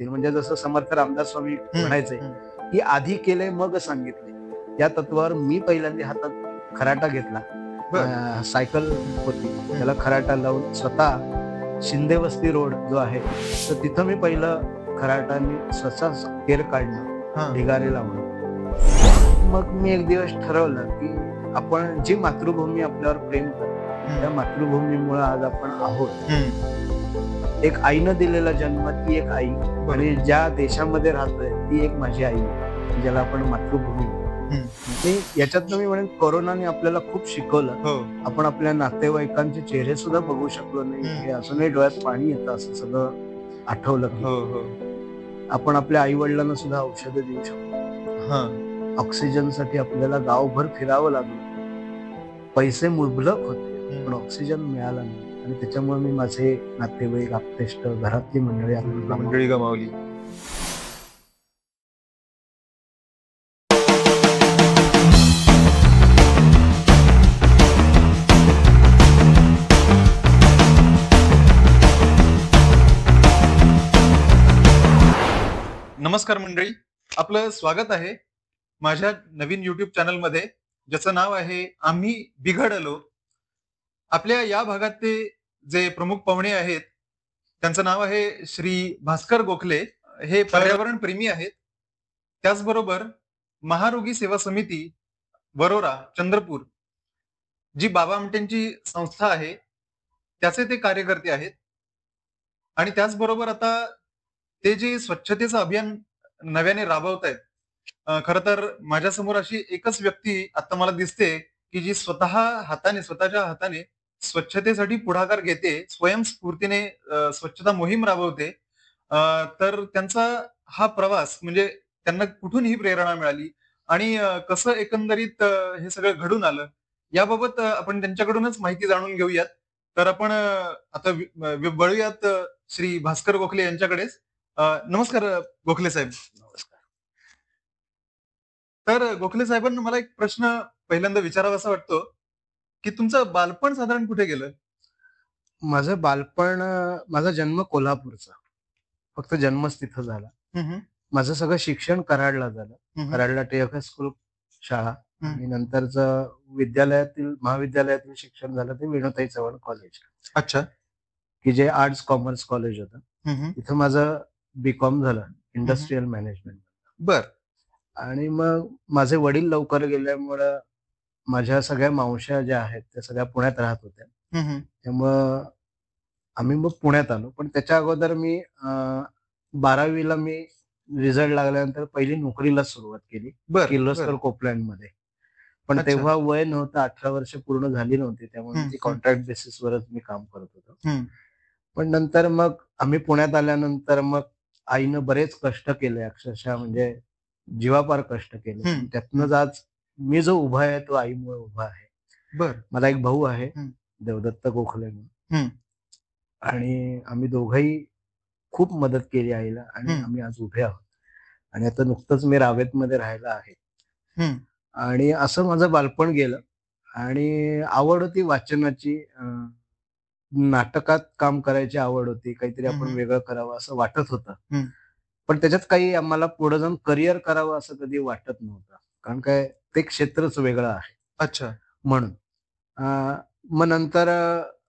म्हणजे जसं समर्थ रामदास स्वामी हं, म्हणायचे, हं. की आधी केले मग सांगितले. या तत्वावर मी पहिल्यांदा हातात खराटा घेतला. बरं. सायकल होती. हं. त्याला खराटा लावून स्वतः शिंदे वस्ती रोड जो आहे, तर तिथं मी पहिलं खराटाने स्वतः केर काढणं, हां. ढिगारे लावणं. मग मी एक दिवस ठरवलं, की आपण जी मातृभूमी आपल्यावर प्रेम करते, त्या हं, मातृभूमीमुळे आज आपण आहोत. हं. एक आईनं दिलेला जन्म, ती एक आई बरोबर. आणि ज्या देशामध्ये राहतोय ती एक माझी आई आहे, ज्याला आपण मातृभूमी म्हणतो. हं, हं. आणि याच्यातनं मी म्हणेन कोरोनाने आपल्याला खूप शिकवलं. हो. आपण आपल्या नातेवाईकांचे चेहरे सुद्धा बघू शकलो नाही. हं. हे अजूनही डोळ्यात पाणी येतं असं सगळं आठवलं की हो, हो. आपण आपल्या आई वडिलांना सुद्धा औषधं देऊ शकतो. हां. ऑक्सिजनसाठी आपल्याला गावभर फिरावं लागलं. पैसे मुबलक होते, पण हं. ऑक्सिजन मिळाला नाही आणि त्याच्यामुळे मी माझे नातेवाईक, आप्तेष्ट, घरातली मंडळी आपण गमावली. मंडळी गमावली. नमस्कार मंडळी, आपलं स्वागत आहे माझ्या नवीन YouTube चॅनलमध्ये, ज्याचं नाव आहे आम्ही बिघडलो. आपल्या या भागातले जे प्रमुख पाहुणे आहेत, त्यांचं नाव आहे श्री भास्कर गोखले. हे पर्यावरण प्रेमी आहेत. त्याचबरोबर महारोगी सेवा समिती वरोरा, चंद्रपूर, जी बाबा आमटेंची संस्था आहे, त्याचे ते कार्यकर्ते आहेत. आणि त्याचबरोबर आता ते जे स्वच्छतेचं अभियान नव्याने राबवतायत, खरं तर माझ्यासमोर अशी एकच व्यक्ती आता मला दिसते, की जी स्वतःच्या हाताने स्वच्छतेसाठी पुढाकार घेते, स्वयंस्फूर्तीने स्वच्छता मोहीम राबवते. अ, तर त्यांचा हा प्रवास म्हणजे त्यांना कुठून ही प्रेरणा मिळाली आणि कसं एकंदरीत हे सगळं घडून आलं, याबाबत आपण त्यांच्याकडूनच माहिती जाणून घेऊयात. तर आपण आता वळूयात श्री भास्कर गोखले यांच्याकडेच. नमस्कार गोखले साहेब. नमस्कार. तर गोखले साहेबांना मला एक प्रश्न पहिल्यांदा विचारावासा वाटतो, की तुमचं बालपण साधारण कुठे गेलं? माझं बालपण माझा जन्म कोल्हापूरचा. फक्त जन्मच तिथं झाला. हं, हं. माझं सगळं शिक्षण कराडला झालं. हं, हं. कराडला टिळक स्कूल शाळा हं. आणि नंतरचं महाविद्यालयातील शिक्षण झालं ते वेणुताई चव्हाण कॉलेज, अच्छा. की जे आर्ट्स कॉमर्स कॉलेज होतं. हं, हं. तिथं माझं बी.कॉम झालं, हं, हं. Industrial management. बरं. आणि मग माझे वडील लवकर गेल्यामुळं माझ्या सगळ्या मावश्या ज्या आहेत, त्या सगळ्या पुण्यात राहत होत्या. हं, हं. त्यामुळं आम्ही मग पुण्यात आलो. पण त्याच्या अगोदर मी 12वी ला मी रिझल्ट लागल्यानंतर पहिली नोकरीला सुरुवात केली, बरं, किर्लोस्कर बरं. कोपलँडमध्ये. पण अच्छा. तेव्हा वय नव्हतं, 18 वर्ष पूर्ण झाली नव्हती. त्यामुळे हं, ती हं. कॉन्ट्रॅक्ट बेसिसवरच मी काम करत होतो. हं. पण नंतर मग आम्ही पुण्यात आल्यानंतर मग आईनं बरेच कष्ट केले अक्षरशः म्हणजे जीवापार कष्ट केले. हं, पण हं. त्यातनंच आज मी जो उभा आहे, तो आईमुळे उभा आहे. बरं. मला एक भाऊ आहे, हं, देवदत्त गोखले म्हणून. हं, आणि आम्ही दोघंही खूप मदत केली आईला आणि हं, आम्ही आज उभे आहोत. आणि आता नुकतंच मी रावेतमध्ये राहायला आहे. हं. आणि असं माझं बालपण गेलं आणि आवड होती वाचनाची. नाटकात काम करायची आवड होती. काहीतरी हं, आपण हं. वेगळं करावं असं वाटत होतं. हं. पण त्याच्यात काही आम्हाला पुढे जाऊन करियर करावं असं कधी वाटत नव्हतं. कारण काय ते क्षेत्रच वेगळं आहे अच्छा. म्हणून. अ, मग नंतर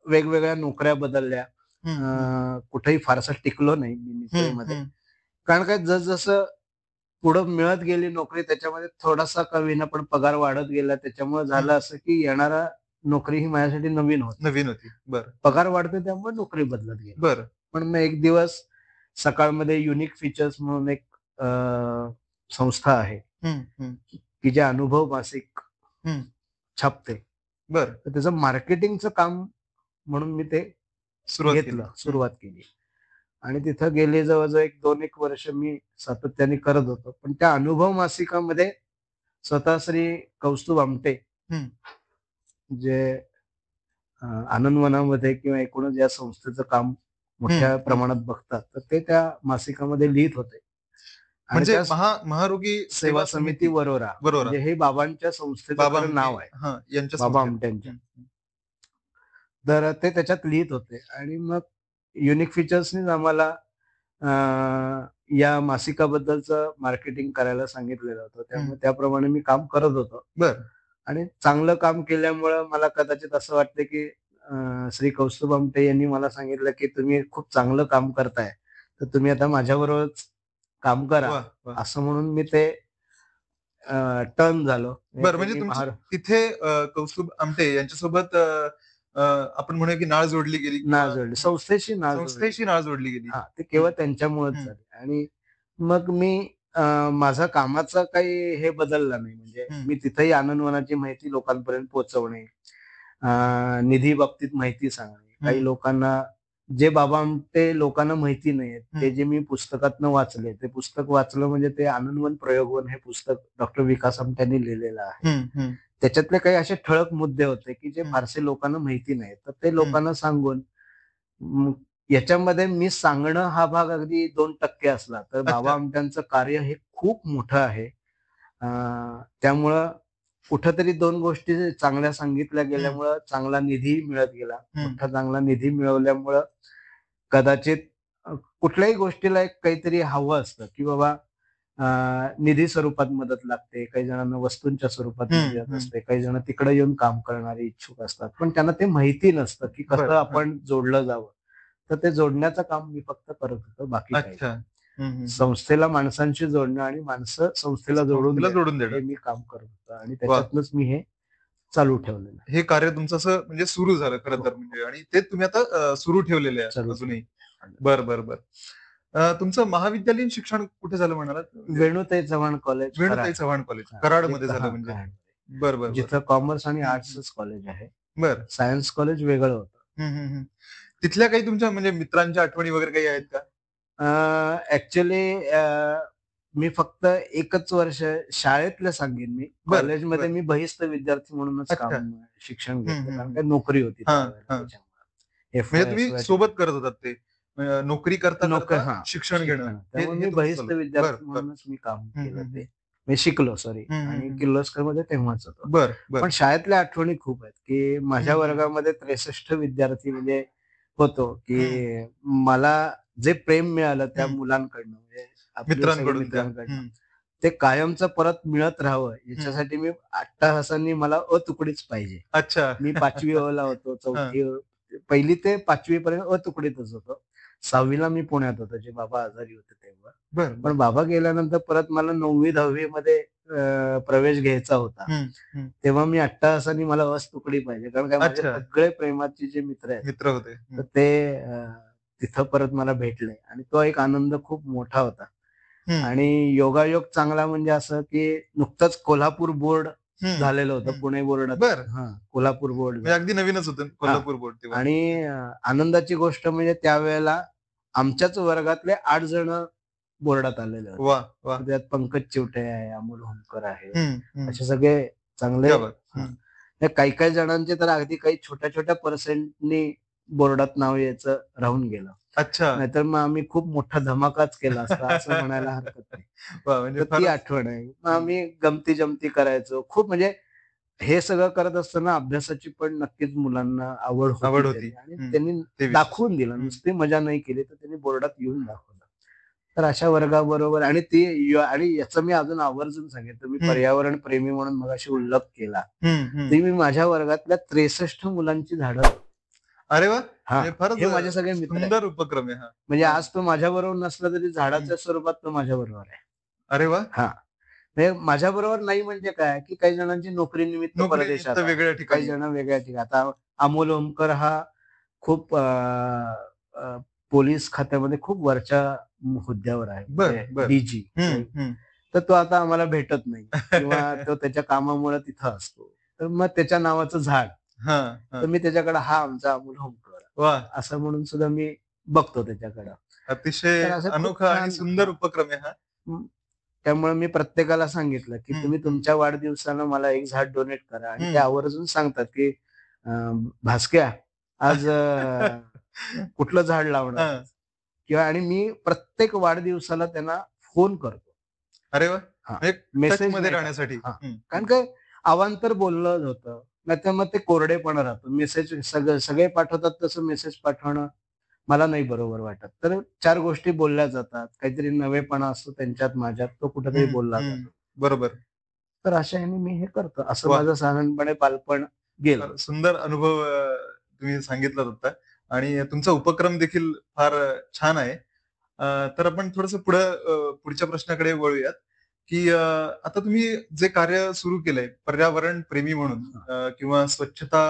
वेगवेगळ्या नोकऱ्या बदलल्या. हं, हं. कुठेही फारसं टिकलो नाही मी हं, नोकरीमध्ये. हं. कारण काय जसं पुढं मिळत गेली नोकरी त्याच्यामध्ये थोडासा का होईना पण पगार वाढत गेला. त्याच्यामुळे हं. झालं असं की येणारा नोकरी ही माझ्यासाठी नवीन होती. नवीन होती. बरं. पगार वाढतोय त्यामुळे नोकरी बदलत गेली. बरं. पण मग एक दिवस सकाळमध्ये युनिक फीचर्स म्हणून एक संस्था आहे, हं, हं. की जे अनुभव मासिक हं. छापते. बरं. तर त्याचं मार्केटिंगचं काम म्हणून मी ते सुरुवात केली. घेतलं, हं. सुरुवात केली. आणि तिथं गेले जवळ-जवळ 1-2 वर्ष मी सातत्याने करत होतो. पण त्या अनुभव मासिकामध्ये स्वतः श्री कौस्तुभ आमटे हं. जे आनंदवनामध्ये किंवा एकूणच या संस्थेचं काम हं, मोठ्या हं. प्रमाणात बघतात, तर ते त्या मासिकामध्ये लिहित होते. आणि म्हणजे त्या महारोगी सेवा सेवा समिती समिती वरोरा वरोरा. म्हणजे हे बाबांच्या संस्थेचं बाबा खरं आमटे नाव आहे. हां, यांच्या बाबा संस्थेत. आमट्यांच्या. हं, हं. तर ते त्याच्यात लिहित होते आणि मग युनिक फीचर्सनीच आम्हाला या मासिकाबद्दलचं मार्केटिंग करायला सांगितलेलं होतं. त्यामुळे त्याप्रमाणे मी काम करत होतो. बर आणि चांगलं काम केल्यामुळं मला कदाचित असं वाटतं, की श्री कौस्तुभ आमटे यांनी मला सांगितलं, की "तुम्ही खूप चांगलं काम करताय, तर तुम्ही आता माझ्याबरोबरच काम करा." वा वा असं म्हणून मी ते टर्न झालो. म्हणजे बर ते म्हणजे मी तुमची तिथे कौस्तुभ आमटे यांच्यासोबत आपण म्हणूया की नाळ जोडली गेली नाळ किंवा जोडली. संस्थेशी नाळ जोडली. संस्थेशी नाळ जोडली गेली. हां, ते हं, केवळ त्यांच्यामुळेच हं, झाले आणि मग मी माझा कामाचा काही हे बदलला नाही. म्हणजे हं, मी तिथेही आनंदवनाची माहिती लोकांपर्यंत पोहोचवणे, निधी बाबतीत माहिती सांगणे. काही हं, लोकांना जे बाबा आमटे लोकांना माहिती नाहीये, ते हं, जे मी पुस्तकातनं वाचले, ते पुस्तक वाचलं म्हणजे ते आनंदवन प्रयोगवन हे पुस्तक डॉक्टर विकास आमट्यांनी लिहिलेलं आहे. हं, हं, त्याच्यातले काही असे ठळक मुद्दे होते, की जे हं, फारसे लोकांना माहिती नाहीत. तर ते हं. लोकांना सांगून याच्यामध्ये मी सांगणं हा भाग अगदी 2% असला, तर बाबा अच्छा. आमट्यांचं कार्य हे खूप मोठं आहे. अ, त्यामुळं कुठेतरी 2 गोष्टी चांगल्या सांगितल्या हं, गेल्यामुळं चांगला निधी मिळत गेला. हं, मोठा चांगला निधी मिळवल्यामुळं कदाचित कुठल्याही गोष्टीला एक काहीतरी हवं असतं, की बाबा निधी स्वरूपात मदत लागते. काही जणांना वस्तूंच्या स्वरूपात हं, मदत हं. असते. काही जण तिकडे येऊन काम करणारे इच्छुक असतात. पण त्यांना ते माहिती नसतं, की कसं बरं. हां. आपण जोडलं जावं. तर ते जोडण्याचं काम मी फक्त करत होतो, बाकी काही अच्छा. नाही. हं, हं, हं. संस्थेला माणसांशी जोडणं आणि माणसं संस्थेला जोडून संस्थेला देणं, जोडून देणं. हे मी काम करत होतो आणि वाह! त्याच्यातनंच मी हे चालू ठेवलेलं आहे. हे कार्य तुमचं असं म्हणजे सुरू झालं खरं हो, तर म्हणजे आणि ते तुम्ही आता सुरू ठेवलेलं आहे चालू अजूनही. ठेवलं. बरं, बरं, बरं. तुमचं महाविद्यालयीन शिक्षण कुठे झालं म्हणालात? म्हणजे वेणुताई चव्हाण कॉलेज वेणुताई कराड. चव्हाण कॉलेज हां, ते कराडमध्ये झालं हां, म्हणजे. कराड. बरं, बरं, बरं. जिथं कॉमर्स आणि हं, हं. आर्ट्सच कॉलेज आहे. बरं. सायन्स कॉलेज वेगळं होतं. हं, हं, हं. तिथल्या काही तुमच्या म्हणजे मित्रांच्या आठवणी वगैरे काही आहेत का? ॲक्चुअली मी फक्त एकच वर्ष शाळेतलं सांगेन मी. बरं, कॉलेजमध्ये बरं. मी बहिस्थ विद्यार्थी म्हणूनच अच्छा. शिक्षण हं, घेतलं. हं, कारण हं. काही नोकरी होती हां, त्यावेळेला हां. त्याच्यामुळे. म्हणजे तुम्ही एफ-वाय सोबत करत होतात ते. नोकरी करता, नोकर करता हां, शिक्षण घेणं. शिक्षण. हे त्यामुळे हे मी तुमचं बहिस्थ चालू बरं, विद्यार्थी बरं. म्हणूनच मी काम हं, केलं हं, ते. हं. मी शिकलो सॉरी हं, हं, आणि हं. किर्लोस्करमध्ये तेव्हाच होतो. बरं, पण बरं. शाळेतल्या आठवणी खूप आहेत, की हं, माझ्या हं. वर्गामध्ये 63 विद्यार्थी म्हणजे होतो, हं, की मला जे प्रेम मिळालं त्या हं. मुलांकडनं म्हणजे आपले सगळे मित्रांकडून त्या. मित्रांकडनं, हं, ते कायमचं परत मिळत राहावं हं. याच्यासाठी मी अट्टाहासाने मला तुकडीच पाहिजे. अच्छा. मी 5वी अ होतो, हां. 4थी 1ली ते 5वी पर्यंत तुकडीतच होतो. 6वी मी पुण्यात होतो, जे बाबा आजारी होते तेव्हा. बरं, बरं. पण बाबा गेल्यानंतर परत मला 9वी-10वी मध्ये प्रवेश घ्यायचा होता. हं, हं. तेव्हा मी अट्टाहासाने मला तुकडी पाहिजे. कारण काय माझे अच्छा. सगळे प्रेमाचे जे मित्र आहेत, मित्र होते. तर हं, ते तिथं परत मला भेटले आणि तो एक आनंद खूप मोठा होता. हं, आणि योगायोग चांगला म्हणजे असं, की नुकतंच कोल्हापूर बोर्ड हं, झालेलं होतं. हं. पुणे बोर्डात बरं. हां, कोल्हापूर बोर्ड म्हणजे झालं. अगदी नवीनच होतं हां. कोल्हापूर बोर्ड तेव्हा. आणि आनंदाची गोष्ट म्हणजे त्यावेळेला आमच्याच वर्गातले 8 जण बोर्डात आलेले होते. वाह! वाह! तर त्यात पंकज चिवटे आहे, अमोल होमकर आहे. हं, हं. असे सगळे चांगले क्या बात! हां. हं. तर काही-काही जणांचे तर अगदी काही छोट्या-छोट्या पर्सेंटनी बोर्डात नाव यायचं राहून गेलं. अच्छा. नाहीतर मग आम्ही खूप मोठा धमाकाच केला असता असं म्हणायला हरकत नाही. वाह! म्हणजे तर ती फारच आठवण आहे. मग हं. आम्ही गमती-जमती करायचो. खूप म्हणजे हे सगळं करत असताना अभ्यासाची पण नक्कीच मुलांना आवड होती आवड होती. त्यांनी आणि हं. त्यांनी ते विशेष. दाखवून दिलं. हं, नुसती मजा नाही केली, तर त्यांनी बोर्डात येऊन दाखवलं. तर अशा वर्गाबरोबर आणि आणि याचं मी अजून आवर्जून सांगेन, तुम्ही हं, पर्यावरण प्रेमी म्हणून मगाशी उल्लेख केला. हं, हं. ते मी माझ्या वर्गातल्या 63 मुलांची झाडं लावली. अरे वाह! हां, म्हणजे फारच हे माझे सगळे मित्र आहेत. सुंदर उपक्रम आहे हा. म्हणजे हां. आज तो माझ्याबरोबर नसला तरी हं. झाडाच्या स्वरूपात तो माझ्याबरोबर आहे. अरे वाह! हां. म्हणजे माझ्याबरोबर नाही म्हणजे काय, की काही जणांची नोकरीनिमित्त नोकरीनिमित्त परदेशात आहे. वेगळ्या काही ठिकाणी आहे. जण वेगळ्या ठिकाणी. आता अमोल ओमकर हा खूप अ, पोलीस खात्यामध्ये खूप वरच्या हुद्द्यावर आहे. बरं, म्हणजे बरं. डी-जी. हं, हं. तर तो आता आम्हाला भेटत नाही किंवा तो त्याच्या कामामुळे तिथं असतो. तर मग त्याच्या नावाचं झाड. हां, तर हां. मी त्याच्याकडे हा आमचा अमोल ओमकर वाह! असं म्हणून सुद्धा मी बघतो त्याच्याकडं. तर अतिशय असं खूप अनोखा आणि छान सुंदर हां. उपक्रम आहे हा. हं. त्यामुळे मी प्रत्येकाला सांगितलं, की हं, तुम्ही हं, तुमच्या वाढदिवसाला मला एक झाड डोनेट करा आणि ते हं. आवर्जून सांगतात, की अ, "भास्क्या आज कुठलं झाड लावणार आहेस?" हां. किंवा आणि मी प्रत्येक वाढदिवसाला त्यांना फोन करतो. अरे वाह! हां, म्हणजे मेसेज टचमध्ये नाही टाकत. राहण्यासाठी. हां, हं, कारण हं. काय अवांतर बोललं होतं. नाहीतर मग ते कोरडेपणा राहतो. मेसेज सगळे सगळे पाठवतात तसं मेसेज पाठवणं मला नाही बरोबर वाटत. तर 4 गोष्टी बोलल्या जातात. काहीतरी नवेपणा असतो त्यांच्यात माझ्यात, तो कुठेतरी बोलला जातो. बरोबर. तर अशा ह्याने मी हे करतो. असं वाह! माझं साधारणपणे बालपण गेलं. फार सुंदर अनुभव तुम्ही सांगितलात होता आणि तुमचा उपक्रम देखील फार छान आहे. तर आपण थोडंसं पुढच्या प्रश्नाकडे वळूयात, की आता तुम्ही जे कार्य सुरू केलंय पर्यावरण प्रेमी म्हणून किंवा स्वच्छता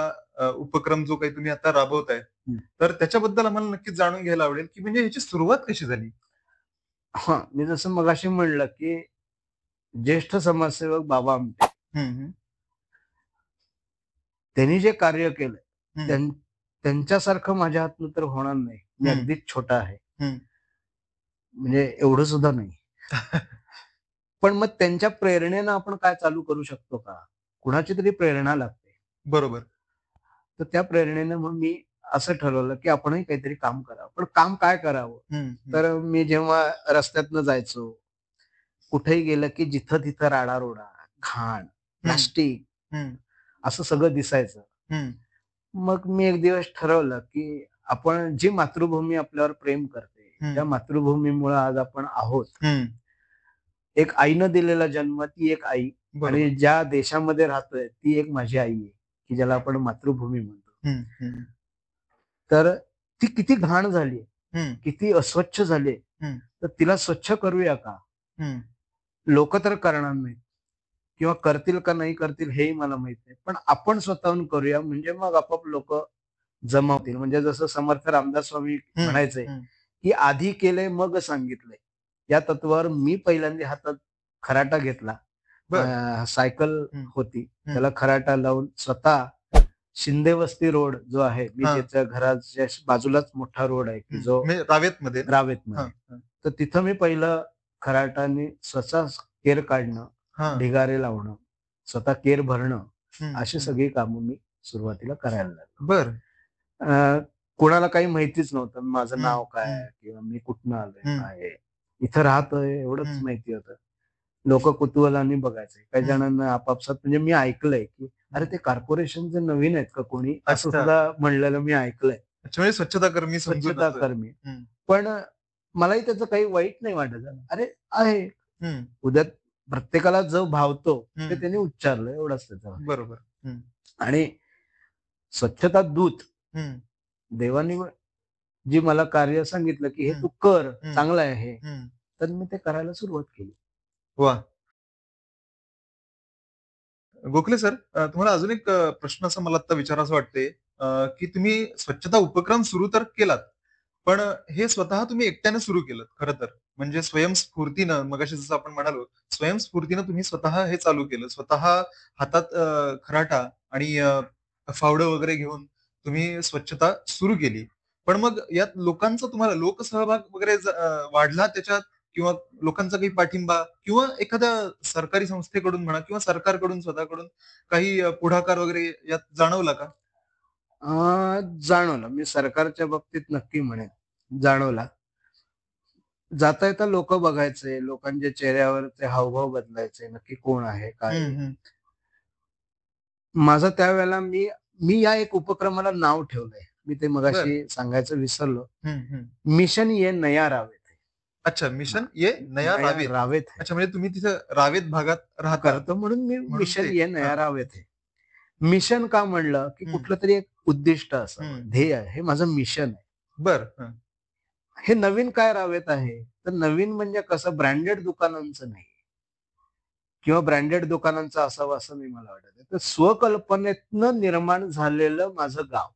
उपक्रम जो काही तुम्ही आता राबवताय, हं. तर त्याच्याबद्दल आम्हाला नक्कीच जाणून घ्यायला आवडेल, की म्हणजे ह्याची सुरुवात कशी झाली? हां, मी जसं मगाशी म्हणलं, की ज्येष्ठ समाजसेवक बाबा आमटे हं, हं. त्यांनी जे कार्य केलंय, हं, त्यां त्यांच्यासारखं माझ्या हातनं तर होणार नाही. मी हं, अगदीच छोटा आहे. हं. म्हणजे एवढं सुद्धा नाही. पण मग त्यांच्या प्रेरणेनं आपण काय चालू करू शकतो का? कुणाची तरी प्रेरणा लागते. बरोबर. तर त्या प्रेरणेनं मग मी असं ठरवलं, की आपणही काहीतरी काम करावं. पण काम काय करावं? हं, हं. तर मी जेव्हा रस्त्यातनं जायचो, कुठेही गेलं, की जिथं-तिथं राडा-रोडा, घाण, हं, प्लास्टिक हं, असं सगळं दिसायचं. हं, मग मी एक दिवस ठरवलं, की आपण जी मातृभूमी आपल्यावर प्रेम करते, हं, ज्या मातृभूमीमुळं आज आपण आहोत. हं. एक आईनं दिलेला जन्म, ती एक आई बरोबर. आणि ज्या देशामध्ये राहतोय, ती एक माझी आई आहे, की ज्याला आपण मातृभूमी म्हणतो. हं, हं, तर ती किती घाण झाली, हं, किती अस्वच्छ झाली, हं, तर तिला स्वच्छ करूया का? हं. लोकं तर करणार नाहीत किंवा करतील का नाही करतील हेही मला माहीत नाही. पण आपण स्वतःहून करूया म्हणजे मग आपोआप लोकं जमा होतील. म्हणजे जसं समर्थ रामदास स्वामी हं, म्हणायचे, हं. की "आधी केलंय मग सांगितलंय." या तत्वावर मी पहिल्यांदा हातात खराटा घेतला. बरं. सायकल हं, होती. हं. त्याला खराटा लावून स्वतः शिंदे वस्ती रोड जो आहे, मी हां, ज्याच्या घराच्या बाजूलाच मोठा रोड आहे, की हं. जो म्हणजे रावेतमध्ये ना? हां, रावेतमध्ये. हां. तर तिथं मी पहिलं खराटाने स्वतः केर काढणं, हां. ढिगारे लावणं, स्वतः केर भरणं, हं, अशी हं. सगळी कामं मी सुरुवातीला करायला लागलो. बरं. कोणाला काही माहितीच नव्हतं. माझं हं, नाव काय हं, आहे किंवा मी कुठनं आलोय, हं, काय आहे? इथं राहतोय एवढंच हं, माहिती होतं. लोकं कुतूहलाने बघायचे. काही हं, जणांना आपापसात म्हणजे मी ऐकलंय, की "अरे हं. ते कॉर्पोरेशनचे नवीन आहेत का कोणी?" असं अच्छा. सुद्धा म्हणलेलं मी ऐकलंय. अच्छा म्हणजे स्वच्छता कर्मी समजून स्वच्छता असं. कर्मी. हं, पण मलाही त्याचं काही वाईट नाही वाटायचं. अरे आहे. हं, उद्या प्रत्येकाला जो भावतो ते हं. त्यांनी उच्चारलं एवढंच त्याच्यामध्ये. बरोबर. हं, आणि स्वच्छता दूत हं, देवानी जी मला कार्य सांगितलं, की "हे हं, तू कर, हं, चांगलं आहे हे." हं. तर मी ते करायला सुरुवात केली. वाह! गोखले सर, तुम्हाला अजून एक प्रश्न असा मला आता विचारावासा वाटते, की तुम्ही स्वच्छता उपक्रम सुरू तर केलात, पण हे स्वतः तुम्ही एकट्याने सुरू केलं खरं तर. म्हणजे स्वयंस्फूर्तीनं मगाशी जसं आपण म्हणालो, स्वयंस्फूर्तीनं तुम्ही स्वतः हे चालू केलं. स्वतः हातात खराटा आणि फावडं वगैरे घेऊन तुम्ही स्वच्छता सुरू केली. पण मग यात लोकांचा तुम्हाला लोकसहभाग वगैरे वाढला त्याच्यात किंवा लोकांचा काही पाठिंबा किंवा एखाद्या सरकारी संस्थेकडून म्हणा किंवा सरकारकडून स्वतःकडून काही पुढाकार वगैरे यात जाणवला का? जाणवलं. मी सरकारच्या बाबतीत नक्की म्हणेन, जाणवला. जाता येता लोकं बघायचे, लोकांच्या चेहऱ्यावरचे हावभाव बदलायचे, नक्की कोण आहे, काय हं, आहे? हं. माझं त्यावेळेला मी मी या एक उपक्रमाला नाव ठेवलंय. मी ते बरं. मगाशी सांगायचं विसरलो. हं, हं. मिशन ये नया रावेत है. अच्छा, हां, मिशन ये नया नया रावेत. रावेत है. अच्छा, म्हणजे तुम्ही तिथं रावेत भागात राहता करतो म्हणून मी म्हणून मिशन ते. ये हां. नया रावेत है. मिशन का म्हणलं, की हं, कुठलं तरी एक उद्दिष्ट असावं, हं, हं. ध्येय आहे. हे माझं मिशन आहे. बरं. हं. हे नवीन काय रावेत आहे? तर नवीन म्हणजे कसं ब्रँडेड दुकानांचं नाही किंवा ब्रँडेड दुकानांचं असावं असं नाही मला वाटत. तर स्वकल्पनेतनं निर्माण झालेलं माझं गाव.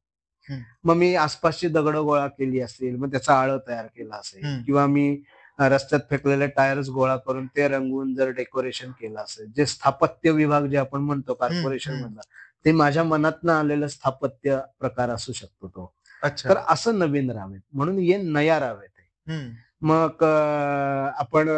हं, मग मी आसपासची दगडं गोळा केली असेल, मग त्याचा आळं तयार केला असेल हं, किंवा मी रस्त्यात फेकलेले टायर्स गोळा करून ते रंगवून जर डेकोरेशन केलं असेल, जे स्थापत्य विभाग जे आपण म्हणतो हं, कॉर्पोरेशन हं. मधला, ते माझ्या मनातनं आलेलं स्थापत्य प्रकार असू शकतो तो. अच्छा. तर असं नवीन रावेत म्हणून ये नया रावेत आहे. हं, मग आपण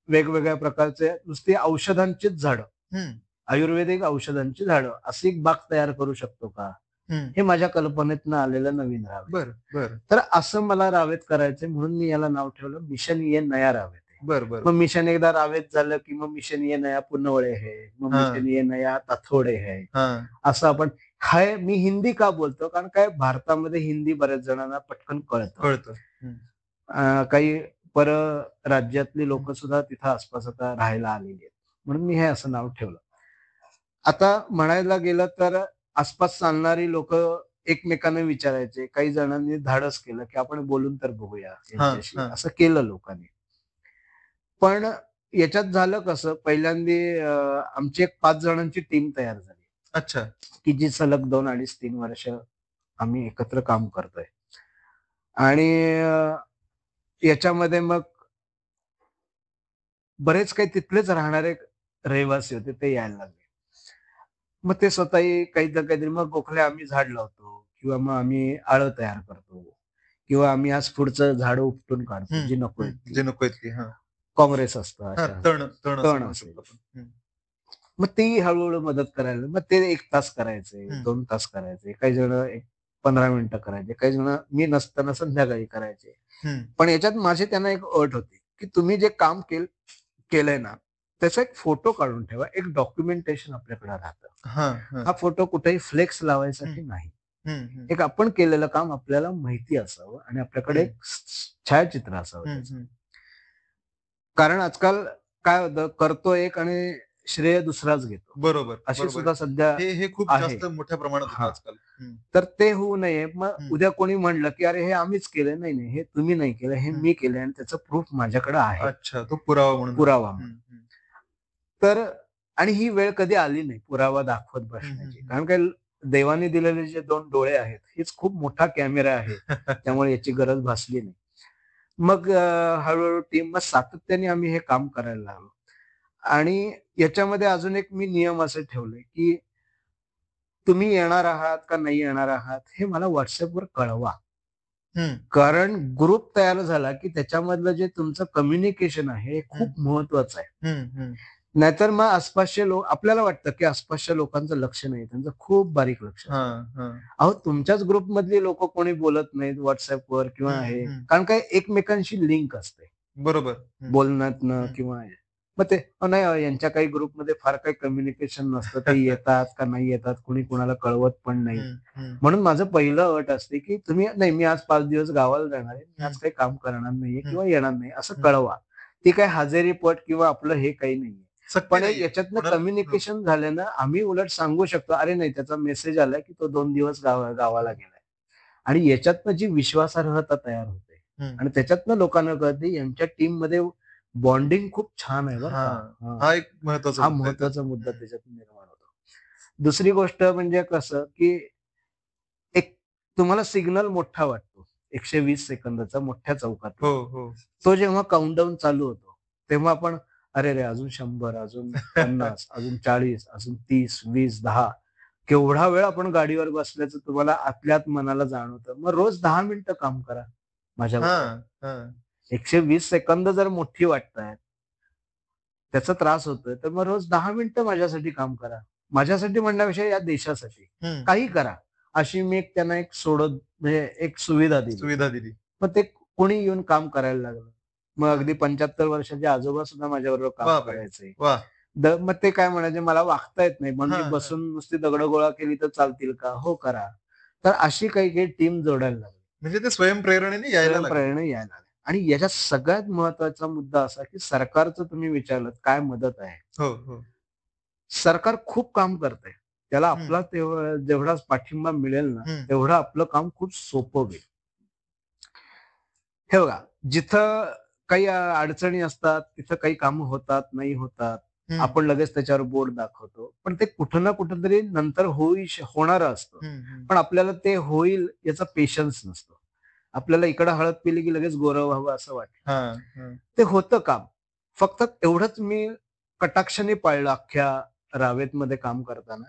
वेगवेगळ्या प्रकारचे नुसती औषधांचीच झाडं, हं, आयुर्वेदिक औषधांची झाडं अशी एक बाग तयार करू शकतो का? हं. हे माझ्या कल्पनेतनं आलेलं नवीन रावेत. बरं, बरं. तर असं मला रावेत करायचंय म्हणून मी याला नाव ठेवलं मिशन ये नया रावेत है. बरं, बरं. मग मिशन एकदा रावेत झालं, की मग मिशन ये नया पुनवळे है, मग हां, मिशन ये नया ताथोडे है. हां. असं आपण हाय, मी हिंदी का बोलतो? कारण काय भारतामध्ये हिंदी बऱ्याच जणांना पटकन कळतं. कळतं. काही परराज्यातली लोकं सुद्धा तिथं आसपास आता राहायला आलेली आहेत. म्हणून मी हे असं नाव ठेवलं. आता म्हणायला गेलं तर आसपास चालणारी लोकं एकमेकांना विचारायचे. काही जणांनी धाडस केलं, की आपण बोलून तर बघूया हां, यांच्याशी. हां. असं केलं लोकांनी. पण याच्यात झालं कसं पहिल्यांदा आमची एक 5 जणांची टीम तयार झाली, अच्छा. की जी सलग 2 अडीच 3 वर्ष आम्ही एकत्र काम करतोय. आणि याच्यामध्ये मग बरेच काही तिथलेच राहणारे रहिवासी होते ते यायला लागले. मग ते स्वतःही काही ना काहीतरी मग गोखले आम्ही झाड लावतो किंवा मग आम्ही आळं तयार करतो किंवा आम्ही आज पुढचं झाडं उपटून काढतो हं, जी नको हं. आहेत ती. जे नको आहेत ती. हां. काँग्रेस असतं हां, अशा तण असं तण म्हणू असेल. शकतो आपण. हं, मग तेही हळू मदत करायला मग ते 1 तास करायचे, हं, 2 तास करायचे. काही जण एक 15 मिनिटं करायचे. काही जण मी नसताना संध्याकाळी करायचे. हं. पण याच्यात माझी त्यांना एक अट होती, की तुम्ही जे काम केलंय ना, त्याचा एक फोटो काढून ठेवा. एक डॉक्युमेंटेशन आपल्याकडे राहतं. हां, हां. हा फोटो कुठेही फ्लेक्स हं, लावायसाठी नाही. हं, हं, एक आपण केलेलं काम आपल्याला माहिती असावं आणि आपल्याकडे हं, एक छायाचित्र असावं हं, त्याचं. हं. कारण आजकाल काय होतं, करतो एक आणि श्रेय दुसराच घेतो. बरोबर, अशी बरोबर. सुद्धा सध्या हे खूप आहे. जास्त मोठ्या प्रमाणात होतं हां. आजकाल. हं, तर ते होऊ नये. मग हं, उद्या कोणी म्हणलं, की "अरे, हे आम्हीच केलंय." नाही, नाही. हे तुम्ही नाही केलं. हे हं. मी केलंय आणि त्याचं प्रूफ माझ्याकडे आहे. अच्छा, तो पुरावा म्हणून आहे. पुरावा हं, म्हणून. हं. तर आणि ही वेळ कधी आली नाही पुरावा दाखवत हं, हं, बसण्याची. हं. कारण काय देवाने दिलेले जे 2 डोळे आहेत, हेच खूप मोठा कॅमेरा आहे. त्यामुळे याची गरज भासली नाही. मग हळू टीम मग सातत्याने आम्ही हे काम करायला लागलो. आणि याच्यामध्ये अजून एक मी नियम असे ठेवले, की तुम्ही येणार आहात का नाही येणार आहात, हे मला WhatsAppवर कळवा. हं, कारण ग्रुप तयार झाला, की त्याच्यामधलं जे तुमचं कम्युनिकेशन आहे, हे हं, खूप महत्वाचं आहे. हं, हं. नाहीतर मग आसपासचे लोक आपल्याला वाटतं, की आसपासच्या लोकांचं लक्ष नाही. त्यांचं खूप बारीक लक्ष असतं. हां, हां. अहो, तुमच्याच ग्रुपमधली लोकं कोणी बोलत नाहीत WhatsAppवर किंवा हं, हे. हं. कारण काय एकमेकांशी लिंक असते. बरोबर. हं, बोलण्यातनं हं. किंवा हे. मग ते नाही यांच्या काही ग्रुपमध्ये फार काही कम्युनिकेशन नसतं. ते येतात का नाही येतात, कुणी कुणाला कळवत पण नाही. हं, हं, म्हणून माझं पहिलं अट असते, की तुम्ही नाही मी आज 5 दिवस गावाला जाणार आहे. मी हं, आज काही काम करणार नाहीये हं, किंवा येणार नाही असं हं. कळवा. ती काही हजेरीपट किंवा आपलं हे काही नाहीये. सक्ती पण एक नाहीये. याच्यातनं कोणाला हो. कम्युनिकेशन झाल्यानं आम्ही उलट सांगू शकतो, "अरे नाही त्याचा मेसेज आलाय, की तो 2 दिवस गावाला गेलाय." आणि याच्यातनं जी विश्वासार्हता तयार होते हं. आणि त्याच्यातनं लोकांना कळते यांच्या टीममध्ये बॉन्डिंग खूप छान आहे बरं का. हां. हां. हा एक महत्वाचा हा मुद्दा आहे त्यात. महत्वाचा मुद्दा हं. त्याच्यातून निर्माण होतो. दुसरी गोष्ट म्हणजे कसं, की एक तुम्हाला सिग्नल मोठा वाटतो. 120 सेकंदाचा मोठ्या हो, चौकातला. हो. तो जेव्हा काउंटडाऊन चालू होतो, तेव्हा आपण अरे रे! अजून 100, अजून 50, अजून 40, अजून 30, 20, 10 केवढा वेळ आपण गाडीवर बसल्याचं तुम्हाला आतल्या आत मनाला जाणवतं. मग रोज 10 मिनिटं काम करा माझ्याबरोबर. हां, हां. 120 सेकंद जर मोठी वाटतायत, त्याचा त्रास होतोय, तर मग रोज 10 मिनिटं माझ्यासाठी काम करा. माझ्यासाठी म्हणण्यापेक्षा या देशासाठी. हं. काही करा. अशी मी एक त्यांना एक म्हणजे एक सुविधा दिली. सुविधा दिली. मग ते कोणी येऊन काम करायला लागलं. मग हां. अगदी 75 वर्षाचे आजोबा सुद्धा माझ्याबरोबर काम बापरे! करायचे. वाह! मग ते काय म्हणायचे, "मला वाकता येत नाही, मग मी हां, हां. बसून नुसती दगडं गोळा केली तर चालतील का?" "हो, करा." तर अशी काही-काही टीम जोडायला लागली. म्हणजे ते स्वयंप्रेरणेने यायला लागले. स्वयंप्रेरणा यायला लागल्या. आणि याच्यात सगळ्यात महत्वाचा मुद्दा असा, की सरकारचं तुम्ही विचारलत काय मदत आहे? हो, हो. सरकार खूप काम करतंय. त्याला हं, आपला जेवढा पाठिंबा मिळेल ना, हं, तेवढं आपलं काम खूप सोपं होईल. हे बघा, जिथं काही अडचणी असतात, तिथं काही कामं होतात, नाही होतात. हं, आपण लगेच त्याच्यावर बोट दाखवतो. पण ते कुठं ना कुठेतरी नंतर होणारं असतं. हं, हं. पण आपल्याला ते होईल याचा पेशन्स नसतो. आपल्याला इकडं हळद पिली की लगेच गोरं व्हावं असं वाटतं. हां, हां. ते होतं काम. फक्त एवढंच मी कटाक्षाने पाळलं अख्ख्या रावेतमध्ये काम करताना.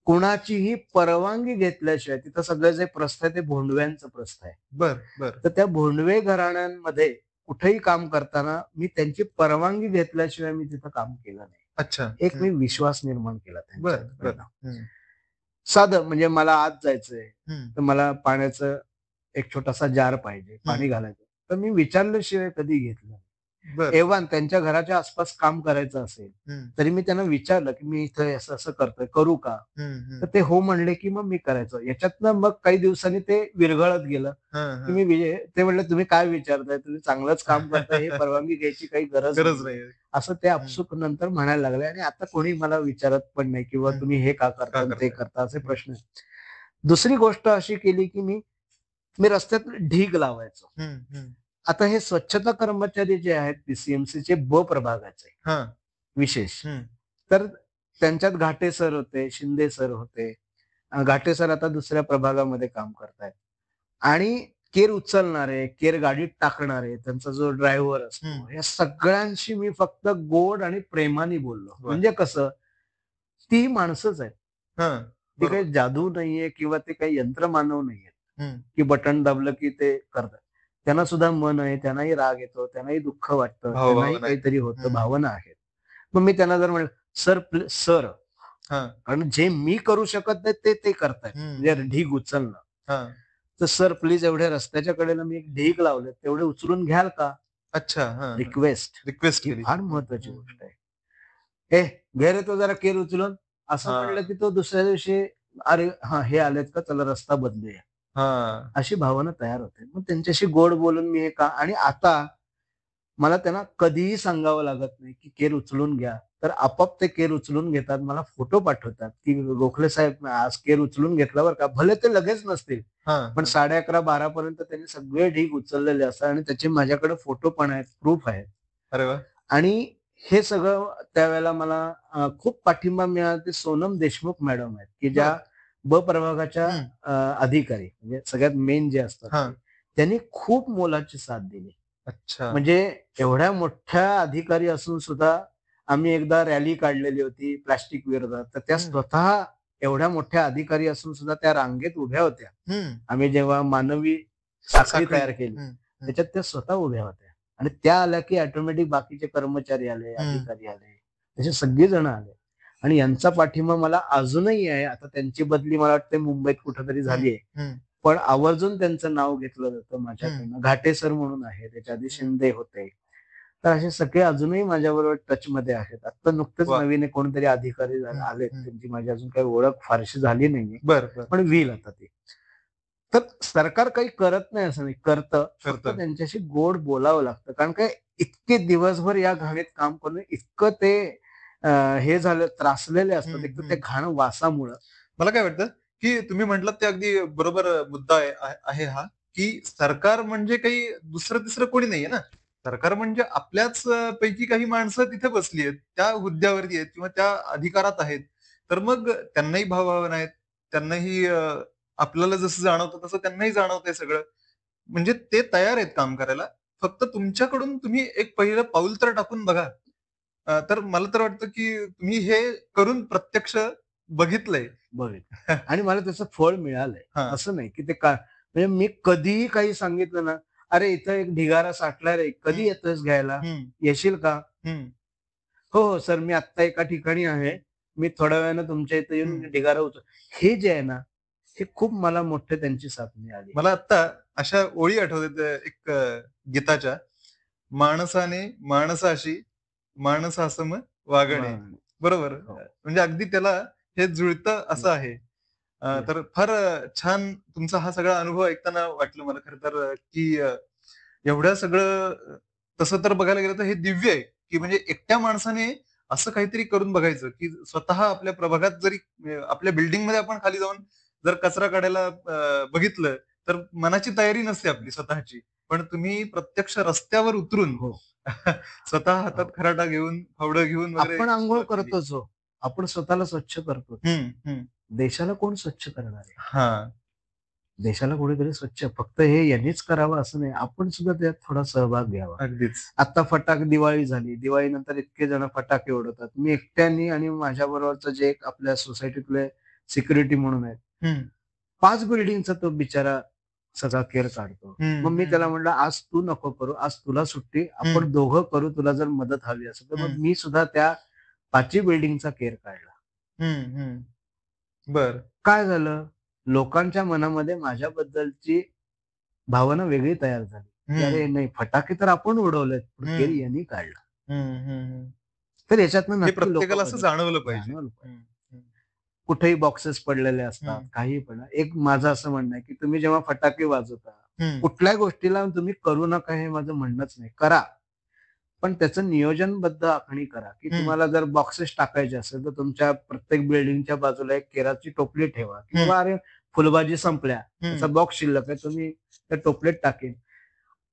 कुणाचीही परवानगी घेतल्याशिवाय तिथं सगळं जे प्रस्थ आहे ते भोंडव्यांचं प्रस्थ आहे. बरं, बरं. तर त्या भोंडवे घराण्यांमध्ये कुठेही काम करताना मी त्यांची परवानगी घेतल्याशिवाय मी तिथं काम केलं नाही. अच्छा. एक मी हं. विश्वास निर्माण केला बरं, त्यांच्याकडनं. बरं. हं, साधं म्हणजे मला आत जायचंय, हं. तर मला पाण्याचं एक छोटासा जार पाहिजे, पाणी हं. घालायचं. तर मी विचारल्याशिवाय कधी घेतलं नाही. बर. एव्हान त्यांच्या घराच्या आसपास काम करायचं असेल, हम्म, तरी मी त्यांना विचारलं, की "मी इथं असं असं करतोय, करू का?" हम्म, तर हम्म. ते हो म्हणले, की मग मी करायचो. याच्यातनं मग काही दिवसांनी ते विरघळत गेलं, हा, की हा. मी ते म्हणले, "तुम्ही काय विचारताय? तुम्ही चांगलंच काम करताय, हे परवानगी घ्यायची काही गरज गरज नाहीये." नाही. असं ते हम्म, आपसूक नंतर म्हणायला लागले आणि आता कोणी मला विचारत पण नाही किंवा हम्म. तुम्ही हे का का करता आणि ते करताय? करता असे हम्म, प्रश्न आहेत. दुसरी गोष्ट अशी केली, की मी मी रस्त्यात ढीग लावायचो. हम्म, हम्म. आता हे स्वच्छता कर्मचारी जे आहेत पीसीएमसीचे ब प्रभागाचे हा. विशेष, हम्म, तर त्यांच्यात घाटे सर होते, शिंदे सर होते. घाटे सर आता दुसऱ्या प्रभागामध्ये काम करतायत आणि केर उचलणारे, केर गाडीत टाकणारे, त्यांचा जो ड्रायव्हर हम्म. असतो, या सगळ्यांशी मी फक्त गोड आणि प्रेमाने बोललो. वा. म्हणजे कसं, ती माणसंच आहेत. हा. ती बरोबर. काही जादू नाहीये किंवा ते काही यंत्रमानव नाहीयेत, हम्म. की बटन दाबलं की ते करतात. त्यांना सुद्धा मन आहे, त्यांनाही राग येतो, त्यांनाही दुःख वाटतं, त्यांनाही भावभावना आहेत. काहीतरी होतं, हम्म. भावना आहेत. मग मी त्यांना जर म्हणलं, "सर सर" हा. कारण जे मी करू शकत नाही ते ते करतायत. हम्म, म्हणजे हम्म. ढीग उचलणं. हा. तर "सर प्लीज एवढ्या रस्त्याच्या कडेला मी एक ढीग लावलेत, तेवढे उचलून घ्याल का?" अच्छा. हा, हा. रिक्वेस्ट. रिक्वेस्ट ही केली. फार हम्म, महत्वाची हम्म. गोष्ट आहे. "ए, घे रे तो जरा केर उचलून." असं हा. म्हणलं की तो दुसऱ्या दिवशी, "अरे हां, हे आलेत का? चला रस्ता बदलूया." हा. अशी भावना तयार होते. मग त्यांच्याशी गोड बोलून मी हे का आणि आता मला त्यांना कधीही सांगावं लागत नाही, की केर उचलून घ्या. तर आपोआप ते केर उचलून घेतात. मला फोटो पाठवतात, की "गोखले साहेब आज केर उचलून घेतला बरं का." भले ते लगेच नसतील, हा. पण हा. 11:30-12 पर्यंत त्यांनी सगळे ढीग उचललेले असतात आणि त्याचे माझ्याकडे फोटो पण आहेत, प्रूफ आहेत. अरे वा. आणि हे सगळं त्यावेळेला मला खूप पाठिंबा मिळाला ते सोनम देशमुख मॅडम आहेत, की बर. ज्या ब प्रभागाच्या हम्म. अधिकारी म्हणजे सगळ्यात मेन जे असतात हा. ते. त्यांनी खूप मोलाची साथ दिली. अच्छा. म्हणजे एवढ्या मोठ्या अधिकारी असून सुद्धा आम्ही एकदा रॅली काढलेली होती प्लास्टिक विरोधात. तर त्या हम्म. स्वतः एवढ्या मोठ्या अधिकारी असून सुद्धा त्या रांगेत उभ्या होत्या. हम्म. आम्ही जेव्हा मानवी साखळी साखळी. तयार केली, हम्म. हम्म. त्याच्यात त्या स्वतः उभ्या होत्या. आणि त्या आल्या की ऑटोमॅटिक बाकीचे कर्मचारी आले, हम्म. अधिकारी आले. तसे सगळेजण आले. आणि यांचा पाठिंबा मला अजूनही आहे. आता त्यांची बदली मला वाटते मुंबईत कुठेतरी हम्म. झाली आहे. हम्म. पण आवर्जून त्यांचं नाव घेतलं जातं हम्म. माझ्याकडनं. घाटे सर म्हणून आहे, त्याच्या आधी हम्म. शिंदे होते. तर असे सगळे अजूनही माझ्याबरोबर टचमध्ये आहेत. आता नुकतेच वा. नवीन एक कोणीतरी अधिकारी हम्म. आलेत. हम्म. त्यांची माझी अजून काही ओळख फारशी झाली नाहीये. बर, बर. पण होईल आता ती. तर सरकार काही करत नाही असं नाही, करतं. फक्त करतं. त्यांच्याशी गोड बोलावं लागतं. कारण काय इतके दिवसभर या घाणीत काम करून इतकं ते हे झालं त्रासलेले असतात. हम्म. एक तर त्या हम्म. घाण वासामुळं. मला काय वाटतं, की तुम्ही म्हटलात ते अगदी बरोबर मुद्दा आहे हा, की सरकार म्हणजे काही दुसरं-तिसरं कोणी नाहीये ना. सरकार म्हणजे आपल्याच पैकी काही माणसं तिथे बसली आहेत. त्या हुद्द्यावरती आहेत किंवा त्या अधिकारात आहेत. तर मग त्यांनाही भावभावना आहेत. त्यांनाही आपल्याला जसं जाणवतं तसं त्यांनाही जाणवतंय सगळं. म्हणजे ते तयार आहेत काम करायला. फक्त तुमच्याकडून तुम्ही एक पहिलं पाऊल तर टाकून बघा. तर मला तर वाटतं, की तुम्ही हे करून प्रत्यक्ष बघितलंय. बघितलं. आणि मला त्याचं फळ मिळालंय. हां. असं नाही, की ते म्हणजे मी कधीही काही सांगितलं ना, "अरे, इथं एक ढिगारा साठलाय रे, कधी हं, येतोयस घ्यायला? हं, येशील का?" हं, "हो, हो सर, मी आत्ता एका ठिकाणी आहे. मी थोड्या वेळाने तुमच्या इथे हं. येऊन ढिगारा हे जे आहे ना, हे खूप मला मोठे त्यांची साथ मिळाली. मला आत्ता अशा ओळी आठवतात एक गीताच्या, "माणसाने माणसाशी माणसासम वागणे." मग बरोबर. हो. म्हणजे अगदी त्याला हे जुळतं असं येस, आहे. येस. तर फार छान तुमचा हा सगळा अनुभव ऐकताना वाटलं मला खरं तर की एवढं सगळं तसं तर बघायला गेलं तर हे दिव्य आहे, की म्हणजे एकट्या माणसाने असं काहीतरी करून बघायचं, की स्वतः आपल्या प्रभागात जरी आपल्या बिल्डिंगमध्ये आपण खाली जाऊन जर कचरा काढायला बघितलं, तर मनाची तयारी नसते आपली स्वतःची. पण तुम्ही प्रत्यक्ष रस्त्यावर उतरून हो, स्वतः हातात हो. खराटा घेऊन, फावडं घेऊन वगैरे आपण याची अंघोळ सुरुवात केली. करतोच हो. आपण स्वतःला स्वच्छ करतोच. हं, हं. देशाला कोण स्वच्छ करणार आहे? हां. देशाला कोणीतरी स्वच्छ फक्त हे यांनीच करावं असं नाही. आपण सुद्धा त्यात थोडा सहभाग घ्यावा. अगदीच. आता दिवाळी झाली. दिवाळीनंतर इतके जण फटाके उडवतात. मी एकट्याने आणि माझ्याबरोबरचं जे एक आपल्या सोसायटीतले सिक्युरिटी म्हणून आहेत. हं, 5 बिल्डिंगचा तो बिचारा सगळा केर काढतो. हं, मग मी त्याला हं, म्हटलं, "आज तू नको करू. आज तुला सुट्टी. हं, आपण दोघं करू. तुला जर मदत हवी असेल." तर हं, मग मी सुद्धा त्या 5ही बिल्डिंगचा केर काढला. हं, हं. बरं. काय झालं? लोकांच्या मनामध्ये माझ्याबद्दलची भावना वेगळी तयार झाली. की अरे नाही, फटाके तर आपण उडवलेत, पण केर हं. यांनी काढला. हं, हं, हं. तर याच्यातनं हे नक्की लोक प्रत्येकाला असं बदलतात. जाणवलं पाहिजे. जाणवलं पाहिजे. हं, हं, कुठेही बॉक्सेस पडलेले असतात, हं, काही पण. एक माझं असं म्हणणं आहे, की तुम्ही जेव्हा फटाके वाजवता, हं, कुठल्याही गोष्टीला तुम्ही करू नका हे माझं म्हणणंच नाही. करा. पण त्याचं नियोजनबद्ध आखणी करा, की हं, तुम्हाला जर बॉक्सेस टाकायचे असेल, तर तुमच्या प्रत्येक बिल्डिंगच्या बाजूला एक केराची टोपली ठेवा, की हं, बाबा अरे फुलभाजी संपल्या, त्याचा हं. बॉक्स शिल्लक आहे, तुम्ही त्या टोपलीत टाकेन.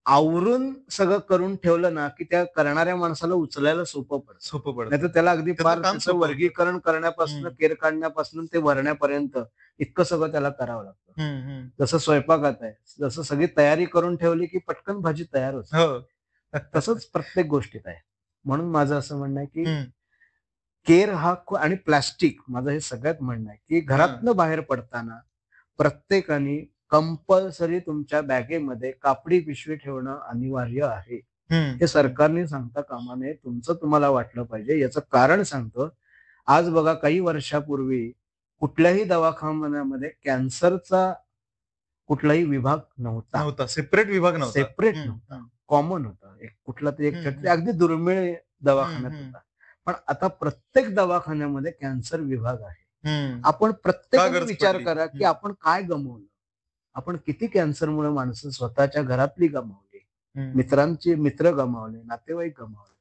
आवरून सगळं करून ठेवलं ना, की त्या करणाऱ्या माणसाला उचलायला सोपं पडतं. सोपं नाहीतर पडतं. त्याला अगदी त्याचं फार काम त्याचं सोपं होतं. वर्गीकरण करण्यापासून, हं, केर काढण्यापासून ते भरण्यापर्यंत इतकं सगळं त्याला करावं लागतं. हं, हं. जसं स्वयंपाकात आहे. जसं सगळी तयारी करून ठेवली, की पटकन भाजी तयार होते. हो. तसंच प्रत्येक गोष्टीत आहे. म्हणून माझं असं म्हणणं आहे, की हं. केर हा आणि प्लास्टिक माझं हे सगळ्यात म्हणणं आहे, की हां. घरातनं बाहेर पडताना प्रत्येकाने कंपल्सरी तुमच्या बॅगेमध्ये कापडी पिशवी ठेवणं अनिवार्य आहे. हं, हे हं. सरकारने सांगता कामा नये. तुमचं तुम्हाला वाटलं पाहिजे. याचं कारण सांगतो. आज बघा काही वर्षापूर्वी कुठल्याही दवाखान्यामध्ये कॅन्सरचा कुठलाही विभाग नव्हता. नव्हता. सेपरेट विभाग नव्हता. सेपरेट हं, नव्हता. हं. कॉमन होता. एक कुठलातरी एक हं, छोटा हं. अगदी दुर्मिळ हं, दवाखान्यात हं. होता. पण आता प्रत्येक दवाखान्यामध्ये कॅन्सर विभाग आहे. हं. आपण का प्रत्येकाने गरज विचार पडली? करा, की हं, आपण काय गमावलं? आपण किती कॅन्सरमुळे माणसं स्वतःच्या घरातली गमावली, हं, मित्रांचे मित्र गमावले, नातेवाईक गमावले.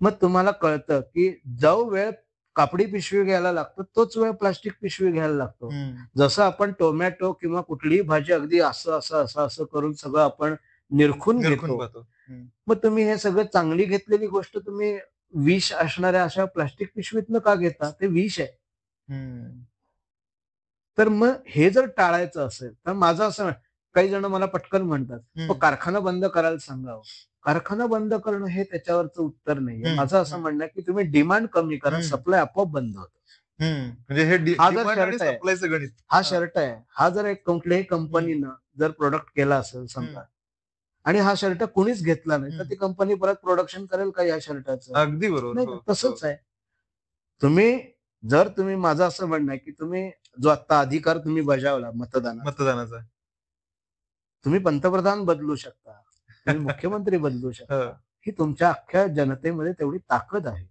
मग तुम्हाला कळतं, की जो वेळ कापडी पिशवी घ्यायला लागतो, तोच वेळ प्लास्टिक पिशवी घ्यायला लागतो. हं. जसं आपण टोमॅटो किंवा कुठलीही भाजी अगदी असं करून सगळं आपण निरखून निरखून घेतो. पाहतो. हं, मग तुम्ही हे सगळं चांगली घेतलेली गोष्ट तुम्ही विष असणाऱ्या अशा प्लास्टिक पिशवीतनं का घेता? ते विष आहे. हं, तर मग हे जर टाळायचं असेल, तर माझं असं काही जण मला पटकन म्हणतात, हं, कारखाना बंद करायला सांगावं." कारखाना बंद करणं हे त्याच्यावरचं उत्तर नाहीये. हं, माझं असं हं, म्हणणं आहे, की तुम्ही डिमांड कमी करा, हं, सप्लाय आपोआप बंद होतं. हं. म्हणजे हे हा जर डिमांड आणि शर्ट आहे सप्लायचं गणित. हा हां. शर्ट आहे. हा जर एक कुठल्याही हं, कंपनीनं जर प्रोडक्ट केला असेल हं, समजा आणि हा शर्ट कुणीच घेतला नाही, तर हं. ती कंपनी परत प्रोडक्शन करेल का या शर्टाचं? अगदी बरोबर. नाही हो, का? हो. तसंच आहे. तुम्ही जर तुम्ही माझं असं म्हणणं आहे, की तुम्ही जो आता अधिकार तुम्ही बजावला मतदानाचा, मतदानाचा. तुम्ही पंतप्रधान बदलू शकता. तुम्ही मुख्यमंत्री बदलू शकता. हो. ही तुमच्या अख्ख्या जनतेमध्ये तेवढी ताकद आहे.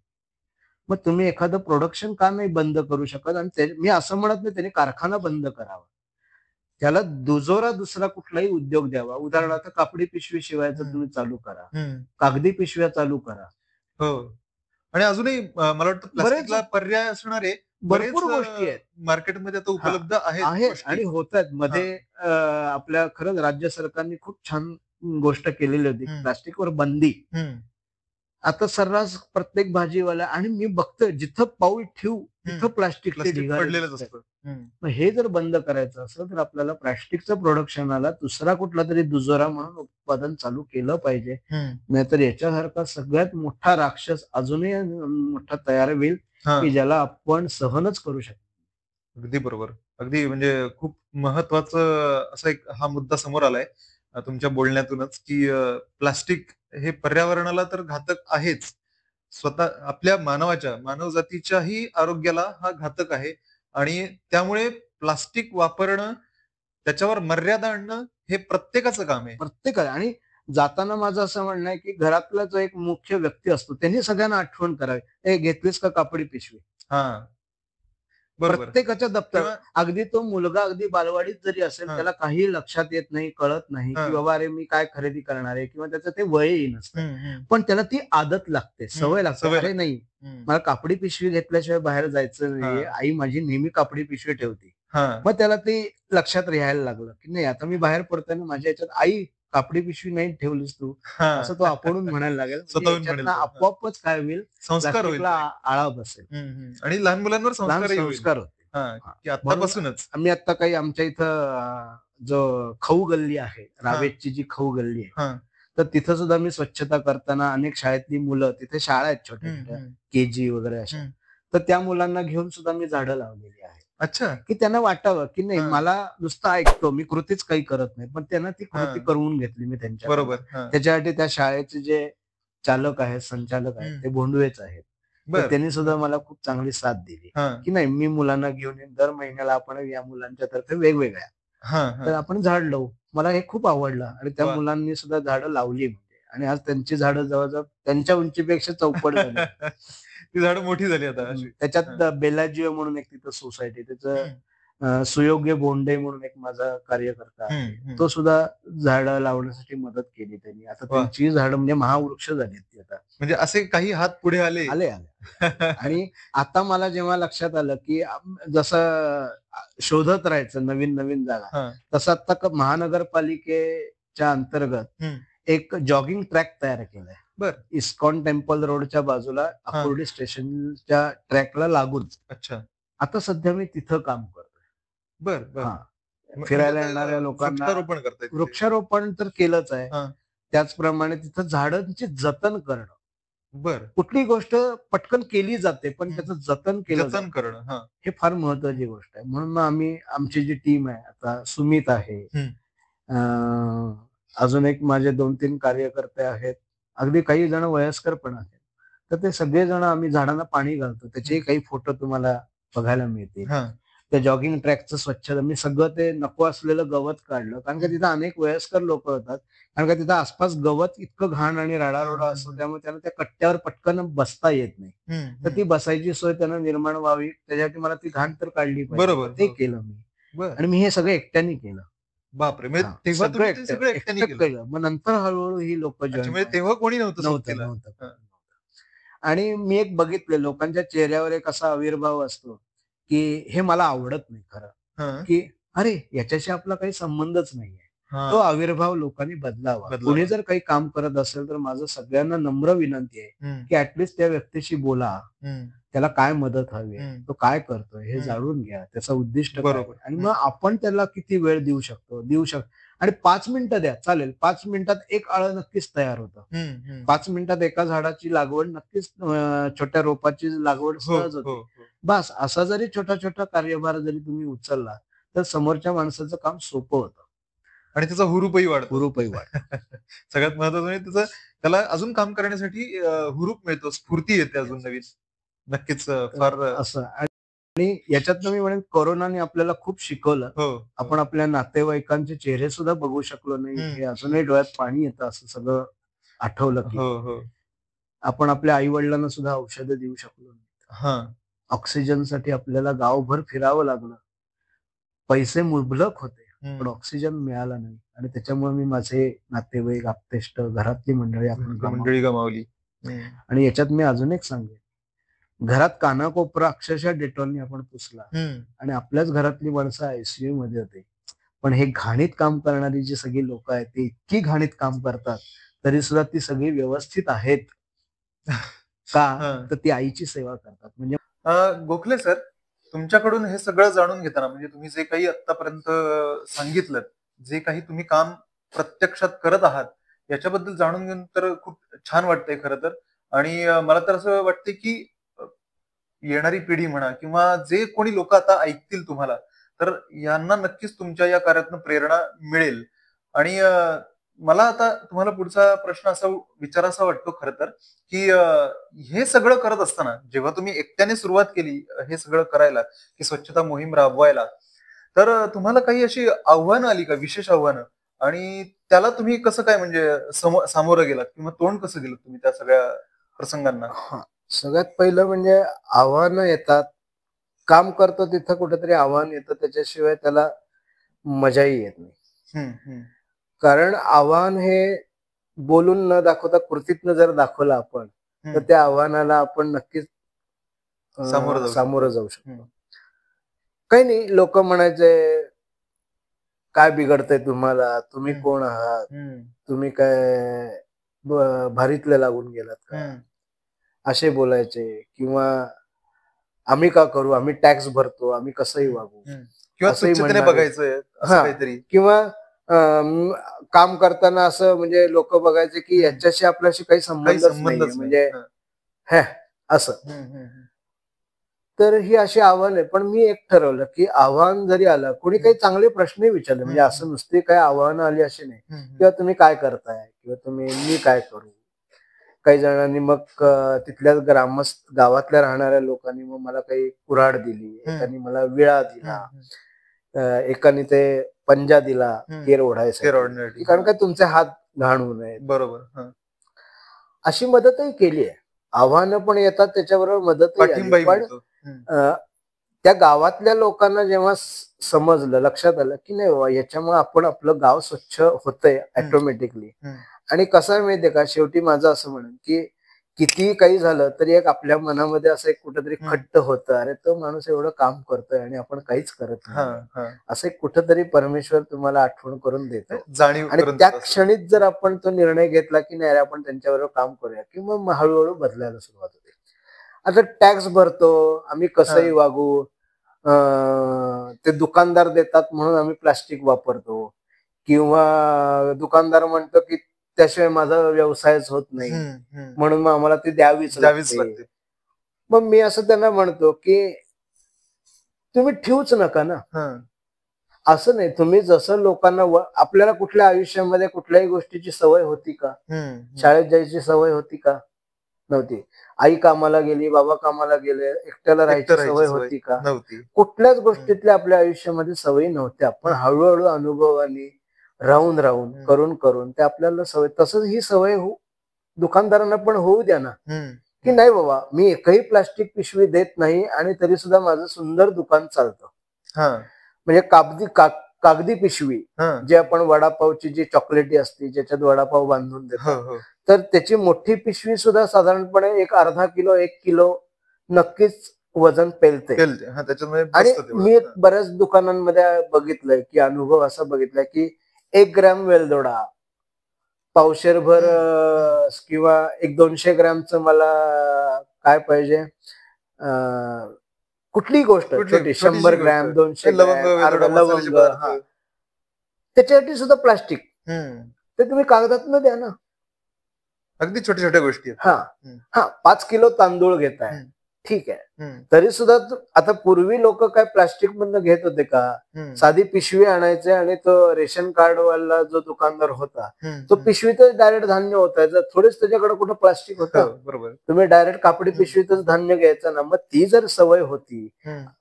मग तुम्ही एखादं प्रोडक्शन का नाही बंद करू शकत? आणि मी असं म्हणत नाही त्याने कारखाना बंद करावा. त्याला दुजोरा दुसरा कुठलाही उद्योग द्यावा. हं, उदाहरणार्थ कापडी पिशवी शिवायचं हं, तुम्ही चालू करा. हं. कागदी पिशव्या चालू करा. हो. आणि अजूनही मला वाटतं बरेच प्लास्टिकला पर्याय असणारे बरेच भरपूर गोष्टी आहेत. मार्केटमध्ये आता हां, उपलब्ध आहेत आहेत गोष्टी. आणि होतायत. हां. मध्ये आपल्या खरंच राज्य सरकारने खूप छान गोष्ट केलेली होती. हं, प्लास्टिकवर बंदी. हं, आता सर्रास प्रत्येक भाजीवाला आणि मी बघतोय जिथं पाऊल ठेवू हं. तिथं प्लास्टिकचे प्लास्टिक ढिगारे पडलेलंच दिसतायत. असतं. हं, मग हे जर बंद करायचं असेल तर आपल्याला प्लास्टिकचं प्रोडक्शनाला दुसरा कुठलातरी दुजोरा म्हणून उत्पादन चालू केलं पाहिजे. हं. नाहीतर याच्यासारखा सगळ्यात मोठा राक्षस अजूनही मोठा तयार होईल, की हां. ज्याला आपण सहनच करू शकतो. अगदी बरोबर. अगदी म्हणजे खूप महत्वाचं असा एक हा मुद्दा समोर आलाय तुमच्या बोलण्यातूनच, की प्लास्टिक हे पर्यावरणाला तर घातक आहेच. स्वतः आपल्या मानवजातीच्याही आरोग्याला हा घातक आहे आणि त्यामुळे प्लास्टिक वापरणं, त्याच्यावर मर्यादा आणणं हे प्रत्येकाचं काम आहे. प्रत्येकाला आणि जाताना माझं असं म्हणणं आहे, की घरातला जो एक मुख्य व्यक्ती असतो त्यांनी सगळ्यांना आठवण करावी. "ए घेतलीस का कापडी पिशवी?" हां, बरोबर. प्रत्येकाच्या दप्तर किंवा अगदी तो मुलगा अगदी बालवाडीत जरी असेल, हां, त्याला काही लक्षात येत नाही, कळत नाही, की हां. बाबा अरे मी काय खरेदी करणार आहे किंवा त्याचं ते वयही नसतं. हं, हं, पण त्याला ती आदत लागते, हं. सवय लागते. सवय अरे लागते. नाही, हं. मला कापडी पिशवी घेतल्याशिवाय बाहेर जायचं नाहीये. हां, आई माझी नेहमी कापडी पिशवी ठेवते. हां, मग त्याला ते लक्षात यायला लागलं, की नाही आता मी बाहेर पडताना माझ्या ह्याच्यात आई कापडी पिशवी नाही ठेवलीस तू. हां. असं तो आपणहून म्हणायला लागेल. म्हणजे स्वतःहून याच्यातनं म्हणेल तो. हां. आपोआपच काय होईल, संस्कार होईल प्लास्टिकला तो एक. आळा बसेल. हं, हं. आणि लहान मुलांवर लहान संस्कारही होईल. संस्कार होतील. हां, हां. की म्हणून आत्तापासूनच. आम्ही आता काही आमच्या इथं जो खाऊ गल्ली आहे, हां, रावेतची जी खाऊ गल्ली आहे, हां. तर तिथं सुद्धा मी स्वच्छता करताना अनेक शाळेतली मुलं तिथे शाळा आहेत हं, छोट्या-छोट्या, हं, के-जी वगैरे अशा. हं. तर त्या मुलांना घेऊन सुद्धा मी झाडं लावलेली आहेत, अच्छा. की त्यांना वाटावं, की नाही हां, मला नुसतं ऐकतो, मी कृतीच काही करत नाही. पण त्यांना ती कृती हां. करवून घेतली मी त्यांच्याकडनं. बरोबर. हां. त्याच्यासाठी त्या शाळेचे जे चालक आहेत, संचालक आहेत, हं. ते भोंडवेच आहेत. तर बरं. त्यांनी सुद्धा हां, मला खूप चांगली साथ दिली, हां. की नाही मी मुलांना घेऊन येईन. दर महिन्याला आपण या मुलांच्या तर्फे वेगवेगळ्या हा तर हा आपण झाड लावू. मला हे खूप आवडलं आणि त्या वा. मुलांनी सुद्धा झाडं लावली म्हणजे आणि आज त्यांची झाडं जवळ-जवळ त्यांच्या उंचीपेक्षा चौपट झाली. ती झाडं मोठी झाली आता अशी. त्याच्यात हं, बेलाजिओ म्हणून एक तिथं सोसायटी त्याचं हं, सुयोग्य बोंडे म्हणून एक माझा कार्यकर्ता हं, आहे. हं. तो सुद्धा झाडं लावण्यासाठी मदत केली त्यांनी. आता वाह! त्यांची झाडं म्हणजे महावृक्ष झालीत ती आता. म्हणजे असे काही हात पुढे आले. आले, आले. आणि आता मला जेव्हा लक्षात आलं, की जसं शोधत राहायचं नवीन-नवीन जागा. हां. तसं आता महानगरपालिकेच्या अंतर्गत हं. एक जॉगिंग ट्रॅक तयार केलाय. बरं. इस्कॉन टेम्पल रोडच्या बाजूला हां. अकुर्डी स्टेशनच्या ट्रॅकला लागून. अच्छा. आता सध्या मी तिथं काम करतोय. बरं, बरं. हां. म्हणजे फिरायला आता येणाऱ्या लोकांना वृक्षारोपण करताय तिथे. वृक्षारोपण तर केलंच आहे. हां. त्याचप्रमाणे तिथं झाडांची जतन करणं. बरं. कुठली गोष्ट पटकन केली जाते, पण हं. त्याचं जतन केलं जतन जातं. करणं. हां. हे फार महत्वाची गोष्ट आहे. म्हणून मग आमची जी टीम आहे, आता सुमित आहे. हं. अ, अजून एक माझे 2-3 कार्यकर्ते आहेत. अगदी काही जण वयस्कर पण आहेत. तर ते सगळेजण आम्ही झाडांना पाणी घालतो. त्याचेही काही फोटो तुम्हाला बघायला मिळतील. हां. त्या जॉगिंग ट्रॅकचं स्वच्छता मी सगळं ते नको असलेलं गवत काढलं. कारण का हं. तिथं अनेक वयस्कर लोकं होतात. कारण का तिथं आसपास गवत इतकं घाण आणि हं, राडारोडा हं, असतो. हं. त्यामुळे त्यांना त्या कट्ट्यावर पटकन बसता येत नाही. हं, तर ती हं. बसायची सोय त्यांना निर्माण व्हावी. त्याच्यासाठी मला ती घाण तर काढली पाहिजे. तर बरोबर. ते हो. केलं मी. बरं. आणि मी हे सगळं एकट्याने केलं. बापरे! म्हणजे हां, तेव्हा सगळं तुम्ही ते सगळं एकट्याने एकटं केलं. केलं. मग नंतर हळू ही लोकं अच्छा, जॉइन म्हणजे व्हायला तेव्हा कोणी नव्हतं नव्हतं, सोबतीला. नव्हतं. हां. आणि मी एक बघितलं लोकांच्या चेहऱ्यावर एक असा आविर्भाव असतो, की हे मला आवडत नाही खरं, हां. की अरे याच्याशी आपला काही संबंधच नाहीये. तो हां. आविर्भाव लोकांनी बदलावा. कोणी बदलावा. जर काही काम करत असेल तर माझं सगळ्यांना नम्र विनंती आहे, हं, की ॲट त्या व्यक्तीशी बोला. हं, त्याला काय मदत हवी आहे? हं, तो काय करतोय? हे हं. जाणून घ्या. त्याचं उद्दिष्ट काय आहे? बरोबर. आणि हं, मग आपण त्याला किती वेळ देऊ शकतो? आणि 5 मिनिटं द्या चालेल. 5 मिनिटात एक आळं नक्कीच तयार होतं. हं, हं. 5 मिनिटात एका झाडाची लागवड नक्कीच छोट्या रोपाची लागवड हो, सहज हो, होते. हो. बास असा जरी छोटा-छोटा कार्यभार जरी तुम्ही उचलला, तर समोरच्या माणसाचं काम सोपं होतं. आणि त्याचा हुरूपही वाढतो. हुरूपही वाढतो. सगळ्यात महत्त्वाचं म्हणजे त्याचं त्याला अजून काम करण्यासाठी हुरूप मिळतो, स्फूर्ती येते अजून नवीन. नक्कीच फार असं आणि याच्यातनं मी म्हणेन कोरोनाने आपल्याला खूप शिकवलं. हो, हो. आपण आपल्या नातेवाईकांचे चेहरे सुद्धा बघू शकलो नाही. हं, हे हं. अजूनही डोळ्यात पाणी येतं असं सगळं आठवलं की. हो, हो. आपण आपल्या आई-वडिलांना सुद्धा औषधं देऊ शकलो नाही. हां. ऑक्सिजनसाठी आपल्याला गावभर फिरावं लागलं. पैसे मुबलक होते, पण हं. ऑक्सिजन मिळाला नाही आणि त्याच्यामुळे मी माझे नातेवाईक, आप्तेष्ट, घरातली मंडळी आपण घरातली मंडळी गमावली. गमावली. हं. आणि याच्यात मी अजून एक सांगेन, घरात कानाकोपरा अक्षरशः डेटॉलने आपण पुसला हं. आणि आपल्याच घरातली माणसं आयसीयू मध्ये होते. पण हे घाणीत काम करणारी जी सगळी लोकं आहेत, ती इतकी घाणीत काम करतात, तरी सुद्धा ती सगळी व्यवस्थित आहेत. का? हां. तर ती आईची सेवा करतात. म्हणजे गोखले सर, तुमच्याकडून हे सगळं जाणून घेताना म्हणजे तुम्ही जे काही आत्तापर्यंत सांगितलंत, जे काही तुम्ही काम प्रत्यक्षात करत आहात, याच्याबद्दल जाणून घेऊन तर खूप छान वाटतंय खरं तर. आणि मला तर असं वाटतंय की अ, येणारी पिढी म्हणा किंवा जे कोणी लोकं आता ऐकतील तुम्हाला, तर यांना नक्कीच तुमच्या या कार्यातून प्रेरणा मिळेल. आणि मला आता तुम्हाला पुढचा प्रश्न असा विचारावा वाटतो खरं तर, की हे सगळं करत असताना जेव्हा तुम्ही एकट्याने सुरुवात केली हे सगळं करायला, की स्वच्छता मोहीम राबवायला, तर तुम्हाला काही अशी आव्हानं आली का, विशेष आव्हानं? आणि त्याला तुम्ही कसं काय म्हणजे सामोरं गेलात किंवा तोंड कसं दिलत तुम्ही त्या सगळ्या प्रसंगांना? हां, सगळ्यात पहिलं म्हणजे आव्हानं येतात. काम करतो तिथं कुठेतरी आव्हान येतं. त्याच्याशिवाय त्याला मजाही येत नाही. हं, हं, कारण आव्हान हे बोलून न दाखवता कृतीतनं जर दाखवलं आपण, तर हं. त्या आव्हानाला आपण नक्कीच सामोरं जाऊ सामोरं शकतो. जाऊ हं, शकतो. काही नाही लोकं म्हणायचे, "काय बिघडतंय तुम्हाला? तुम्ही हं, कोण आहात? हं, तुम्ही काय ब भारीतले लागून गेलात का?" हं, असे बोलायचे किंवा "आम्ही का करू? आम्ही टॅक्स भरतो. आम्ही कसंही हं, वागू." हं. किंवा असंही तुच्छतेने म्हणणारे बघायचंय असं हां. काहीतरी. किंवा काम करताना असं म्हणजे लोकं बघायचे, की हं. याच्याशी आपल्याशी काही काही संबंधच नाहीये. संबंधच नाही. म्हणजे हं. हॅ असं. हं, हं, हं. तर ही अशी आव्हान आहे. पण मी एक ठरवलं, की आव्हान जरी आलं, कोणी हं, काही चांगले प्रश्नही विचारले. म्हणजे हं, असं नुसती काही आव्हानं आली अशी नाही. हं, हं, किंवा तुम्ही काय करताय? किंवा मी काय करू? काही जणांनी मग तिथल्या गावातल्या राहणाऱ्या लोकांनी मग मला काही कुऱ्हाड दिली. हं, एकाने मला विळा हं, दिला. हं, एकाने ते पंजा दिला हम्म. केर ओढायसाठी, केर ओढण्यासाठी. कारण का तुमचे हात घाण होऊ नये, बरोबर. हा. अशी मदतही केली आहे. आव्हानं पण येतात, त्याच्याबरोबर मदतही आली. पाठिंबाही पण मिळतो. त्या गावातल्या लोकांना जेव्हा समजलं, लक्षात आलं की नाही बाबा याच्यामुळे आपण आपलं गाव स्वच्छ होतंय ऑटोमॅटिकली. हम्म. आणि कसं आहे माहितीये का, शेवटी माझं असं म्हणेन की कितीही काही झालं तरी एक आपल्या मनामध्ये असं एक कुठंतरी खट्ट होतं, अरे तो माणूस एवढं काम करतोय आणि आपण काहीच करत हा, नाही, हा. असं एक कुठंतरी परमेश्वर तुम्हाला आठवण करून देतो. जाणीव आणि करून त्या देतो असं. क्षणीच जर आपण तो निर्णय घेतला की नाही अरे आपण त्यांच्याबरोबर काम करूया, की मग हळूहळू बदलायला सुरुवात होते. आता टॅक्स भरतो आम्ही, कसंही वागू, ते दुकानदार देतात म्हणून आम्ही प्लास्टिक वापरतो, किंवा दुकानदार म्हणतो की त्याशिवाय माझा व्यवसायच होत नाही म्हणून मग आम्हाला ती द्यावीच लागते. मग मी असं त्यांना म्हणतो की तुम्ही ठेवूच नका ना. असं नाही, तुम्ही जसं लोकांना आपल्याला कुठल्या आयुष्यामध्ये कुठल्याही गोष्टीची सवय होती का? शाळेत जायची सवय होती का? नव्हती. आई कामाला गेली, बाबा कामाला गेले, एकट्याला राहायची सवय होती का? नव्हती. कुठल्याच गोष्टीतल्या आपल्या आयुष्यामध्ये सवयी नव्हत्या. पण हळूहळू अनुभवाने राहून करून करून ते आपल्याला सवय, तसंच ही सवय दुकानदारांना पण होऊ द्या ना, की नाही बाबा मी एकही प्लास्टिक पिशवी देत नाही आणि तरी सुद्धा माझं सुंदर दुकान चालतं. म्हणजे कागदी पिशवी, जे आपण वडापावची जी चॉकलेटी असते ज्याच्यात वडापाव बांधून देतो, तर त्याची मोठी पिशवी सुद्धा साधारणपणे एक अर्धा किलो 1 किलो नक्कीच वजन पेलते. आणि मी बऱ्याच दुकानांमध्ये बघितलंय की अनुभव असा बघितलाय की 1 ग्रॅम वेलदोडा, पावशेरभर किंवा 100-200 ग्रॅमचं मला काय पाहिजे, कुठलीही गोष्ट छोटी 100 ग्रॅम 200 ग्रॅम लवंग, त्याच्यासाठी सुद्धा प्लास्टिक, ते तुम्ही कागदात न द्या ना. अगदी छोट्या छोट्या गोष्टी. हा 5 किलो तांदूळ घेताय, ठीक आहे, तरी सुद्धा आता पूर्वी लोक काय प्लास्टिक मधनं घेत होते का? साधी पिशवी आणायचे आणि तो रेशन कार्ड वाला जो दुकानदार होता तो पिशवीतच डायरेक्ट धान्य होता, थोडेच त्याच्याकडे कुठं प्लास्टिक होतं. बरोबर. तुम्ही डायरेक्ट कापडी पिशवीतच धान्य घ्यायचं ना. मग ती जर सवय होती,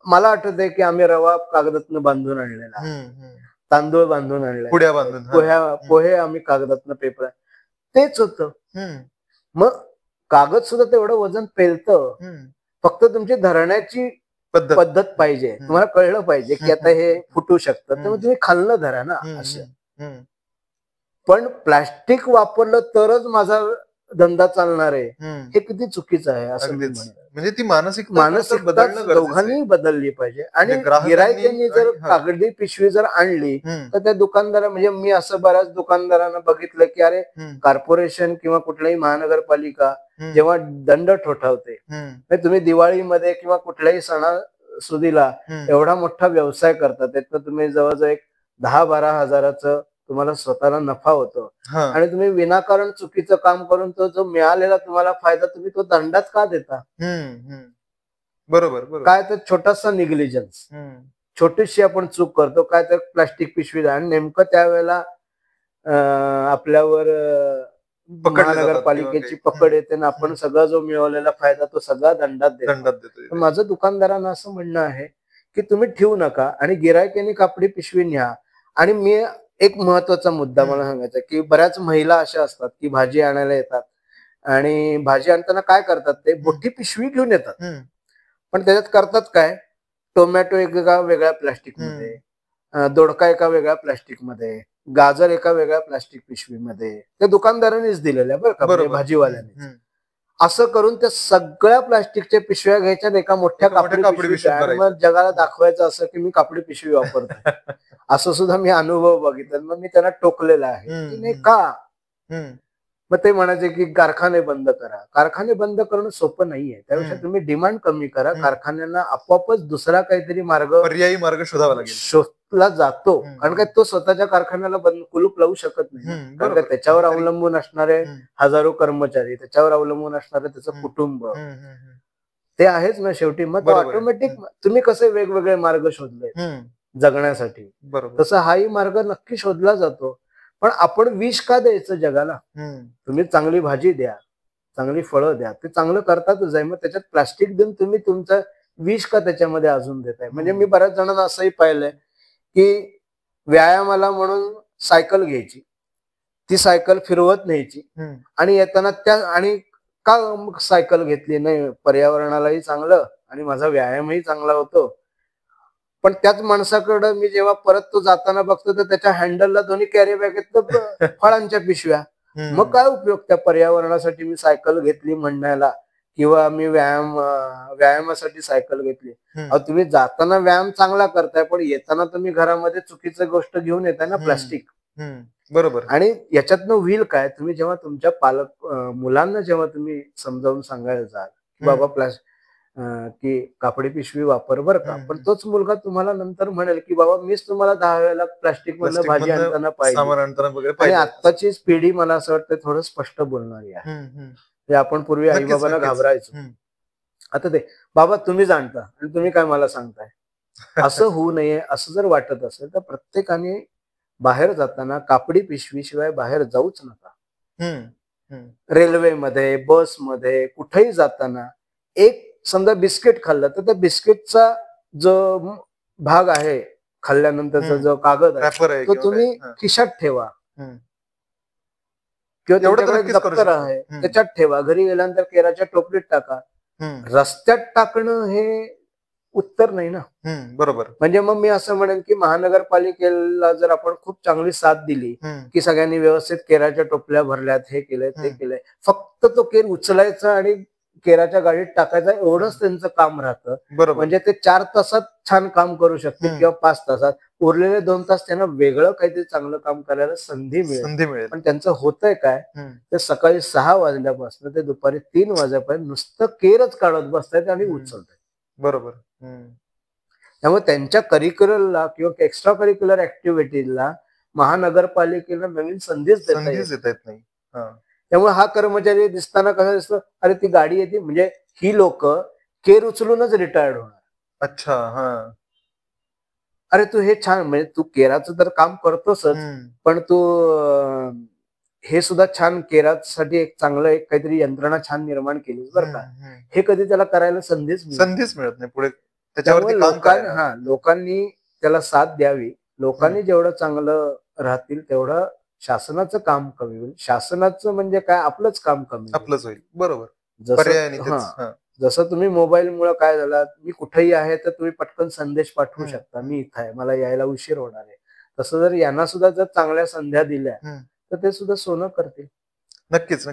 मला आठवतंय की आम्ही रवा कागदातनं बांधून आणलेला, तांदूळ बांधून आणलेला, पोहे आम्ही कागदातनं पेपर, तेच होतं. मग कागद सुद्धा तेवढं वजन पेलतं, फक्त तुमची धरण्याची पद्धत पाहिजे, तुम्हाला कळलं पाहिजे की आता हे फुटू शकतं, तर तुम्ही खाल्लं धरा ना असं. पण प्लास्टिक वापरलं तरच माझा धंदा चालणार आहे, हे किती चुकीचं आहे असं मी म्हणेन. म्हणजे ती मानसिकता दोघांनी बदलली पाहिजे. आणि गिरायकांनी जर कागदी पिशवी जर आणली तर त्या दुकानदारा, म्हणजे मी असं बऱ्याच दुकानदारांना बघितलं की अरे कॉर्पोरेशन किंवा कुठल्याही महानगरपालिका जेव्हा दंड ठोठावते, तुम्ही दिवाळीमध्ये किंवा कुठल्याही सणासुदीला एवढा मोठा व्यवसाय करता, त्यातनं तुम्ही जवळजवळ एक 10-12 हजाराचं तुम्हाला स्वतःला नफा होतो, आणि तुम्ही विनाकारण चुकीचं काम करून तो जो मिळालेला तुम्हाला फायदा तुम्ही तो दंडात का देता? बरोबर. काय तर छोटासा निग्लिजन्स, छोटीशी आपण चूक करतो, काय तर प्लास्टिक पिशवी, आणि नेमकं त्यावेळेला आपल्यावर महानगरपालिकेची पकड येते ना, आपण सगळा जो मिळवलेला फायदा तो सगळा दंडात देतो. माझं दुकानदारांना असं म्हणणं आहे की तुम्ही ठेवू नका, आणि गिरायकांनी कापडी पिशवी न्या. आणि मी एक महत्वाचा मुद्दा मला सांगायचा की बऱ्याच महिला अशा असतात की भाजी आणायला येतात, आणि भाजी आणताना काय करतात, ते मोठी पिशवी घेऊन येतात, पण त्याच्यात करतात काय, टोमॅटो एका वेगळ्या प्लास्टिक मध्ये, दोडका एका वेगळ्या प्लास्टिक मध्ये, गाजर एका वेगळ्या प्लास्टिक पिशवीमध्ये, त्या दुकानदारांनीच दिलेल्या बरं का, भाजीवाल्याने. असं करून त्या सगळ्या प्लास्टिकच्या पिशव्या घ्यायच्या एका मोठ्या कापडी पिशवीच्या, आणि मग जगाला दाखवायचं असं की मी कापडी पिशवी वापरतो. असं सुद्धा मी अनुभव बघितला. मग मी त्यांना टोकलेला आहे की नाही का. मग ते म्हणायचे की कारखाने बंद करा. कारखाने बंद करणं सोपं नाहीये, त्यापेक्षा तुम्ही डिमांड कमी करा, कारखान्यांना आपोआपच दुसरा काहीतरी पर्यायी मार्ग शोधावा लागेल, शोधला जातो. कारण काय तो स्वतःच्या कारखान्याला कुलूप लावू शकत नाही, कारण काय त्याच्यावर अवलंबून असणारे हजारो कर्मचारी, त्याच्यावर अवलंबून असणारे त्याचं कुटुंब, ते आहेच ना शेवटी. मग ऑटोमॅटिक तुम्ही कसे वेगवेगळे मार्ग शोधले जगण्यासाठी, तसं हाही मार्ग नक्की शोधला जातो. पण आपण विष का द्यायचं जगाला? तुम्ही चांगली भाजी द्या, चांगली फळं द्या, ते चांगलं करतातच आहे, मग त्याच्यात प्लास्टिक देऊन तुम्ही तुमचं विष का त्याच्यामध्ये अजून देताय? म्हणजे मी बऱ्याच जणांना असंही पाहिलंय की व्यायामाला म्हणून सायकल घ्यायची, ती सायकल फिरवत न्यायची आणि येताना त्या आणि का मग सायकल घेतली नाही, पर्यावरणालाही चांगलं आणि माझा व्यायामही चांगला होतो. पण त्याच माणसाकडं मी जेव्हा परत तो जाताना बघतो तर त्याच्या हँडलला दोन्ही कॅरी बॅग आहेत फळांच्या पिशव्या. मग काय उपयोग त्या पर्यावरणासाठी मी सायकल घेतली म्हणण्याला किंवा मी व्यायामासाठी सायकल घेतली. अहो तुम्ही जाताना व्यायाम चांगला करताय पण येताना तुम्ही घरामध्ये चुकीची गोष्ट घेऊन येताय ना, प्लास्टिक. बरोबर. आणि याच्यातनं होईल काय, तुम्ही जेव्हा तुमच्या मुलांना जेव्हा तुम्ही समजावून सांगायला जाल बाबा की कापडी पिशवी वापर बरं का, पण तोच मुलगा तुम्हाला नंतर म्हणेल की बाबा मीच तुम्हाला 10 वेळेला प्लास्टिक मधनं भाजी आणताना पाहिजे. आणि आत्ताचीच पिढी मला असं वाटतं थोडं स्पष्ट बोलणारी आहे. आपण पूर्वी आई बाबांना घाबरायचो. आता ते बाबा तुम्ही जाणता आणि तुम्ही काय मला सांगताय, असं होऊ नये. असं जर वाटत असेल तर प्रत्येकाने बाहेर जाताना कापडी पिशवीशिवाय बाहेर जाऊच नका. रेल्वेमध्ये, बसमध्ये, कुठेही जाताना एक समजा बिस्किट खाल्लं तर त्या बिस्किटचा जो भाग आहे, खाल्ल्यानंतरचा जो कागद आहे तो तुम्ही खिशात ठेवा किंवा तुमच्याकडे दप्तर आहे त्याच्यात ठेवा. घरी गेल्यानंतर केराच्या टोपलीत टाका. रस्त्यात टाकणं हे उत्तर नाही ना. बरोबर. म्हणजे मग मी असं म्हणेन की महानगरपालिकेला जर आपण खूप चांगली साथ दिली की सगळ्यांनी व्यवस्थित केराच्या टोपल्या भरल्यात, हे केलंय ते केलंय, फक्त तो केर उचलायचा आणि केराच्या गाडीत टाकायचा एवढंच त्यांचं काम राहतं. म्हणजे ते 4 तासात छान काम करू शकतील किंवा 5 तासात. उरलेले 2 तास त्यांना वेगळं काहीतरी चांगलं काम करायला संधी मिळेल. पण त्यांचं होतंय काय, ते सकाळी 6 वाजल्यापासून ते दुपारी 3 वाजेपर्यंत नुसतं केरच काढत बसतायत आणि उचलतायत. बरोबर. त्यामुळे त्यांच्या करिक्युलरला किंवा एक्स्ट्रा करिक्युलर ऍक्टिव्हिटीला महानगरपालिकेनं नवीन संधीच देता येत नाही. त्यामुळे हा कर्मचारी दिसताना कसा दिसतो, अरे ती गाडी येते म्हणजे ही लोक केर उचलूनच रिटायर्ड होणार. अच्छा. अरे तू हे छान, म्हणजे तू केराचं तर काम करतोस पण तू हे सुद्धा छान केरासाठी एक चांगलं एक काहीतरी यंत्रणा छान निर्माण केली बरं का. हे कधी त्याला करायला संधीच मिळत नाही पुढे. त्याच्यावर लोकांनी त्याला साथ द्यावी. लोकांनी जेवढं चांगलं राहतील तेवढं शासनाचं काम कमी होईल. शासनाचं म्हणजे काय, आपलंच काम कमी होईल. बरोबर. जसं तुम्ही मोबाईलमुळे काय झालं, मी कुठेही आहे तर तुम्ही पटकन संदेश पाठवू शकता, मी इथं आहे, मला यायला उशीर होणार आहे. तसं जर यांना सुद्धा जर चांगल्या संध्या दिल्या तर ते सुद्धा सोनं करतील. नक्कीच.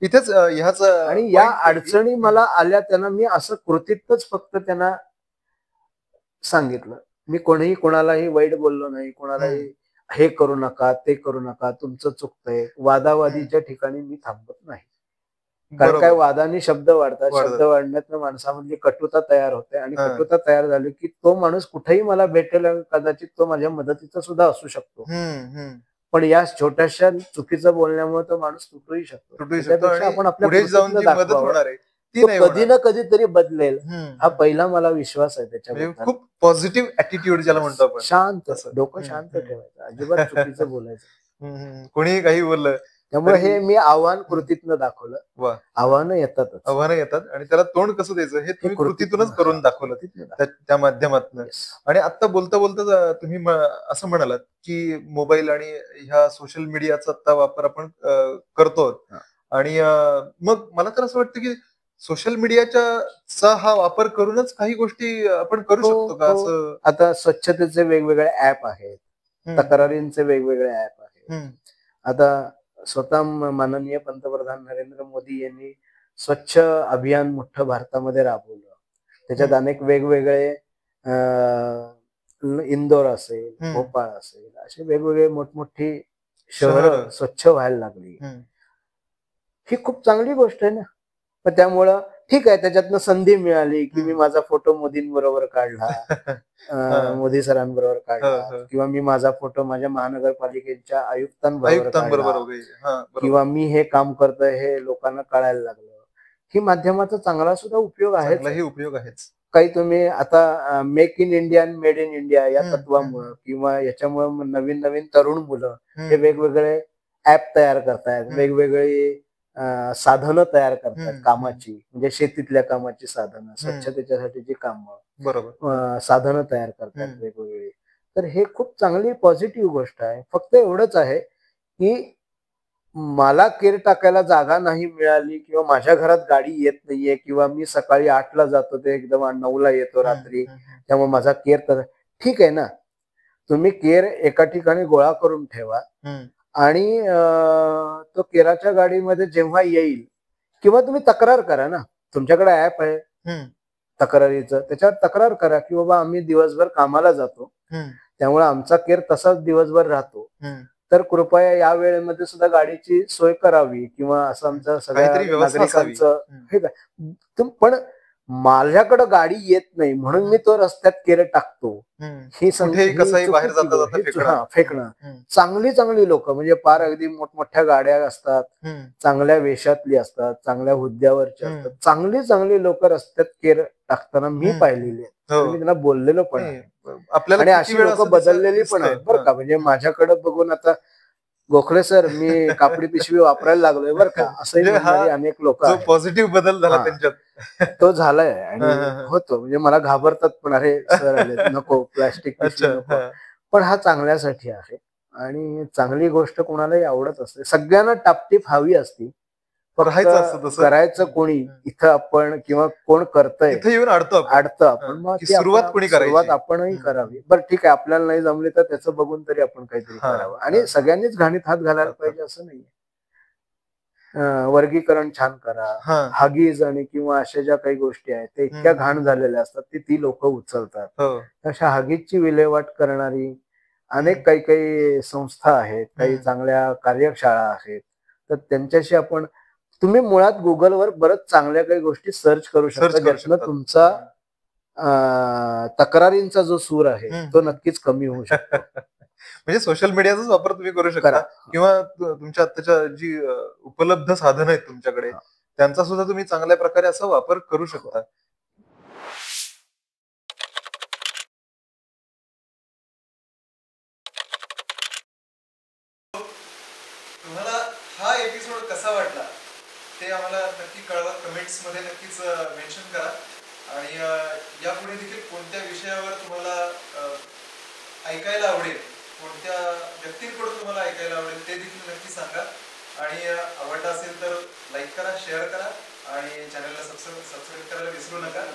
इथेच ह्याच आणि या अडचणी मला आल्या त्यांना मी असं कृतीतच फक्त त्यांना सांगितलं. मी कोणालाही वाईट बोललो नाही, कोणालाही हे करू नका, ते करू नका, तुमचं चुकतंय. वादावादीच्या ठिकाणी मी थांबत नाही. कारण काय, वादाने शब्द वाढतात. शब्द वाढण्यातनं माणसामधली कटुता तयार होते आणि कटुता तयार झाली की तो माणूस कुठेही मला भेटेल, कदाचित तो माझ्या मदतीचा सुद्धा असू शकतो. पण या छोट्याशा चुकीचं बोलण्यामुळे तो माणूस तुटूही शकतो. त्यापेक्षा आपण आपल्या कधी ना कधीतरी बदलेल, हा पहिला मला विश्वास आहे त्याच्याबद्दल. खूप पॉझिटिव्ह ऍटिट्यूड ज्याला म्हणतो आपण. शांत, डोकं शांत ठेवायचं, अजिबात चुकीचं बोलायचं. कोणीही काही बोललं. त्यामुळे हे मी आव्हान कृतीतनं दाखवलं. आव्हानं येतात आणि त्याला तोंड कसं द्यायचं हे तुम्ही कृतीतूनच करून दाखवलं त्या माध्यमातून. आणि आता बोलता बोलता तुम्ही असं म्हणालात की मोबाईल आणि ह्या सोशल मीडियाचा आता वापर आपण करतो. आणि मग मला तर असं वाटतं की सोशल मीडियाचा हा वापर करूनच काही गोष्टी आपण करू शकतो का असं. आता स्वच्छतेचे वेगवेगळे ऍप आहेत, तक्रारींचे वेगवेगळे ऍप आहेत. आता स्वतः माननीय पंतप्रधान नरेंद्र मोदी यांनी स्वच्छ अभियान मोठं भारतामध्ये राबवलं. त्याच्यात अनेक वेगवेगळे इंदोर असेल, भोपाळ असेल, असे वेगवेगळे मोठमोठी शहरं स्वच्छ व्हायला लागली. ही खूप चांगली गोष्ट आहे ना. पण त्यामुळं ठीक आहे, त्याच्यातनं संधी मिळाली की मी माझा फोटो मोदींबरोबर काढला, मोदी सरांबरोबर काढला, किंवा मी माझा फोटो माझ्या महानगरपालिकेच्या आयुक्तांबरोबर किंवा मी हे काम करतोय हे लोकांना कळायला लागलं. ही माध्यमाचा चांगला सुद्धा उपयोग आहे. काही तुम्ही आता मेक इन इंडिया आणि मेड इन इंडिया या तत्वामुळं किंवा याच्यामुळे नवीन नवीन तरुण मुलं हे वेगवेगळे ऍप तयार करतायत, वेगवेगळे साधनं तयार करतात कामाची, म्हणजे शेतीतल्या कामाची साधनं, स्वच्छतेच्यासाठीची कामं, साधनं तयार करतात वेगवेगळी. तर हे खूप चांगली पॉझिटिव्ह गोष्ट आहे. फक्त एवढंच आहे की मला केर टाकायला जागा नाही मिळाली किंवा माझ्या घरात गाडी येत नाहीये किंवा मी सकाळी 8ला जातो ते एकदम 9ला येतो रात्री, त्यामुळे माझा केर ठीक आहे ना. तुम्ही केर एका ठिकाणी गोळा करून ठेवा आणि तो केराच्या गाडीमध्ये जेव्हा येईल किंवा तुम्ही तक्रार करा ना. तुमच्याकडे ऍप आहे तक्रारीचं, त्याच्यावर तक्रार करा की बाबा आम्ही दिवसभर कामाला जातो, त्यामुळे आमचा केर तसाच दिवसभर राहतो, तर कृपया या वेळेमध्ये सुद्धा गाडीची सोय करावी किंवा असं आमचं सगळ्या नागरिकांचं हे काय. पण माझ्याकडे गाडी येत नाही म्हणून मी तो रस्त्यात केर टाकतो ही फेकणं. चांगली चांगली लोक म्हणजे फार अगदी मोठमोठ्या गाड्या असतात, चांगल्या वेशातली असतात, चांगल्या हुद्द्यावरची असतात, चांगली चांगली लोक रस्त्यात केर टाकताना मी पाहिलेली आहेत. मी त्यांना बोललेलो पण आहे आणि अशी लोक बदललेली पण आहेत बरं का. म्हणजे म्हणजेकडे बघून आता गोखले सर मी कापडी पिशवी वापरायला लागलोय बरं का, असंही अनेक लोक पॉझिटिव्ह बदल झाला त्यांच्यात तो झालाय आणि होतो. म्हणजे मला घाबरतात पण, अरे सर आले नको प्लास्टिक पिशवी नको. पण हा चांगल्यासाठी आहे आणि चांगली गोष्ट कोणालाही आवडत असते. सगळ्यांना टापटीप हवी असती, करायचं कोणी इथं आपण किंवा कोण करतंय इथं येऊन अडतं आपण, मग सुरुवात आपणही करावी. बरं ठीक आहे, आपल्याला नाही जमली तर त्याचं बघून तरी आपण काहीतरी करावं. आणि सगळ्यांनीच घाणीत हात घालायला पाहिजे असं नाही. वर्गीकरण छान करा. हगीज आणि किंवा अशा ज्या काही गोष्टी आहेत त्या इतक्या घाण झालेल्या असतात ती लोक उचलतात. अशा हगीजची विल्हेवाट करणारी अनेक काही काही संस्था आहेत, काही चांगल्या कार्यशाळा आहेत. तर त्यांच्याशी आपण तुम्ही मुळात गुगलवर बरंच चांगल्या काही गोष्टी सर्च करू शकता, ज्यातनं तुमचा तक्रारींचा जो सूर आहे तो नक्कीच कमी होऊ शकतो. म्हणजे सोशल मीडियाचाच वापर तुम्ही करू शकता किंवा तुमच्या आताच्या जी उपलब्ध साधनं आहेत तुमच्याकडे त्यांचा सुद्धा तुम्ही चांगल्या प्रकारे असा वापर करू शकता. तुम्हाला हा एपिसोड कसा वाटला ते आम्हाला नक्की कळवा, कमेंट्स मध्ये नक्कीच मेन्शन करा. आणि यापुढे देखील कोणत्या विषयावर तुम्हाला ऐकायला आवडेल, कोणत्या व्यक्तींकडून तुम्हाला ऐकायला आवडेल ते देखील नक्की सांगा. आणि आवडला असेल तर लाईक करा, शेअर करा आणि चॅनलला सबस्क्राईब करायला विसरू नका.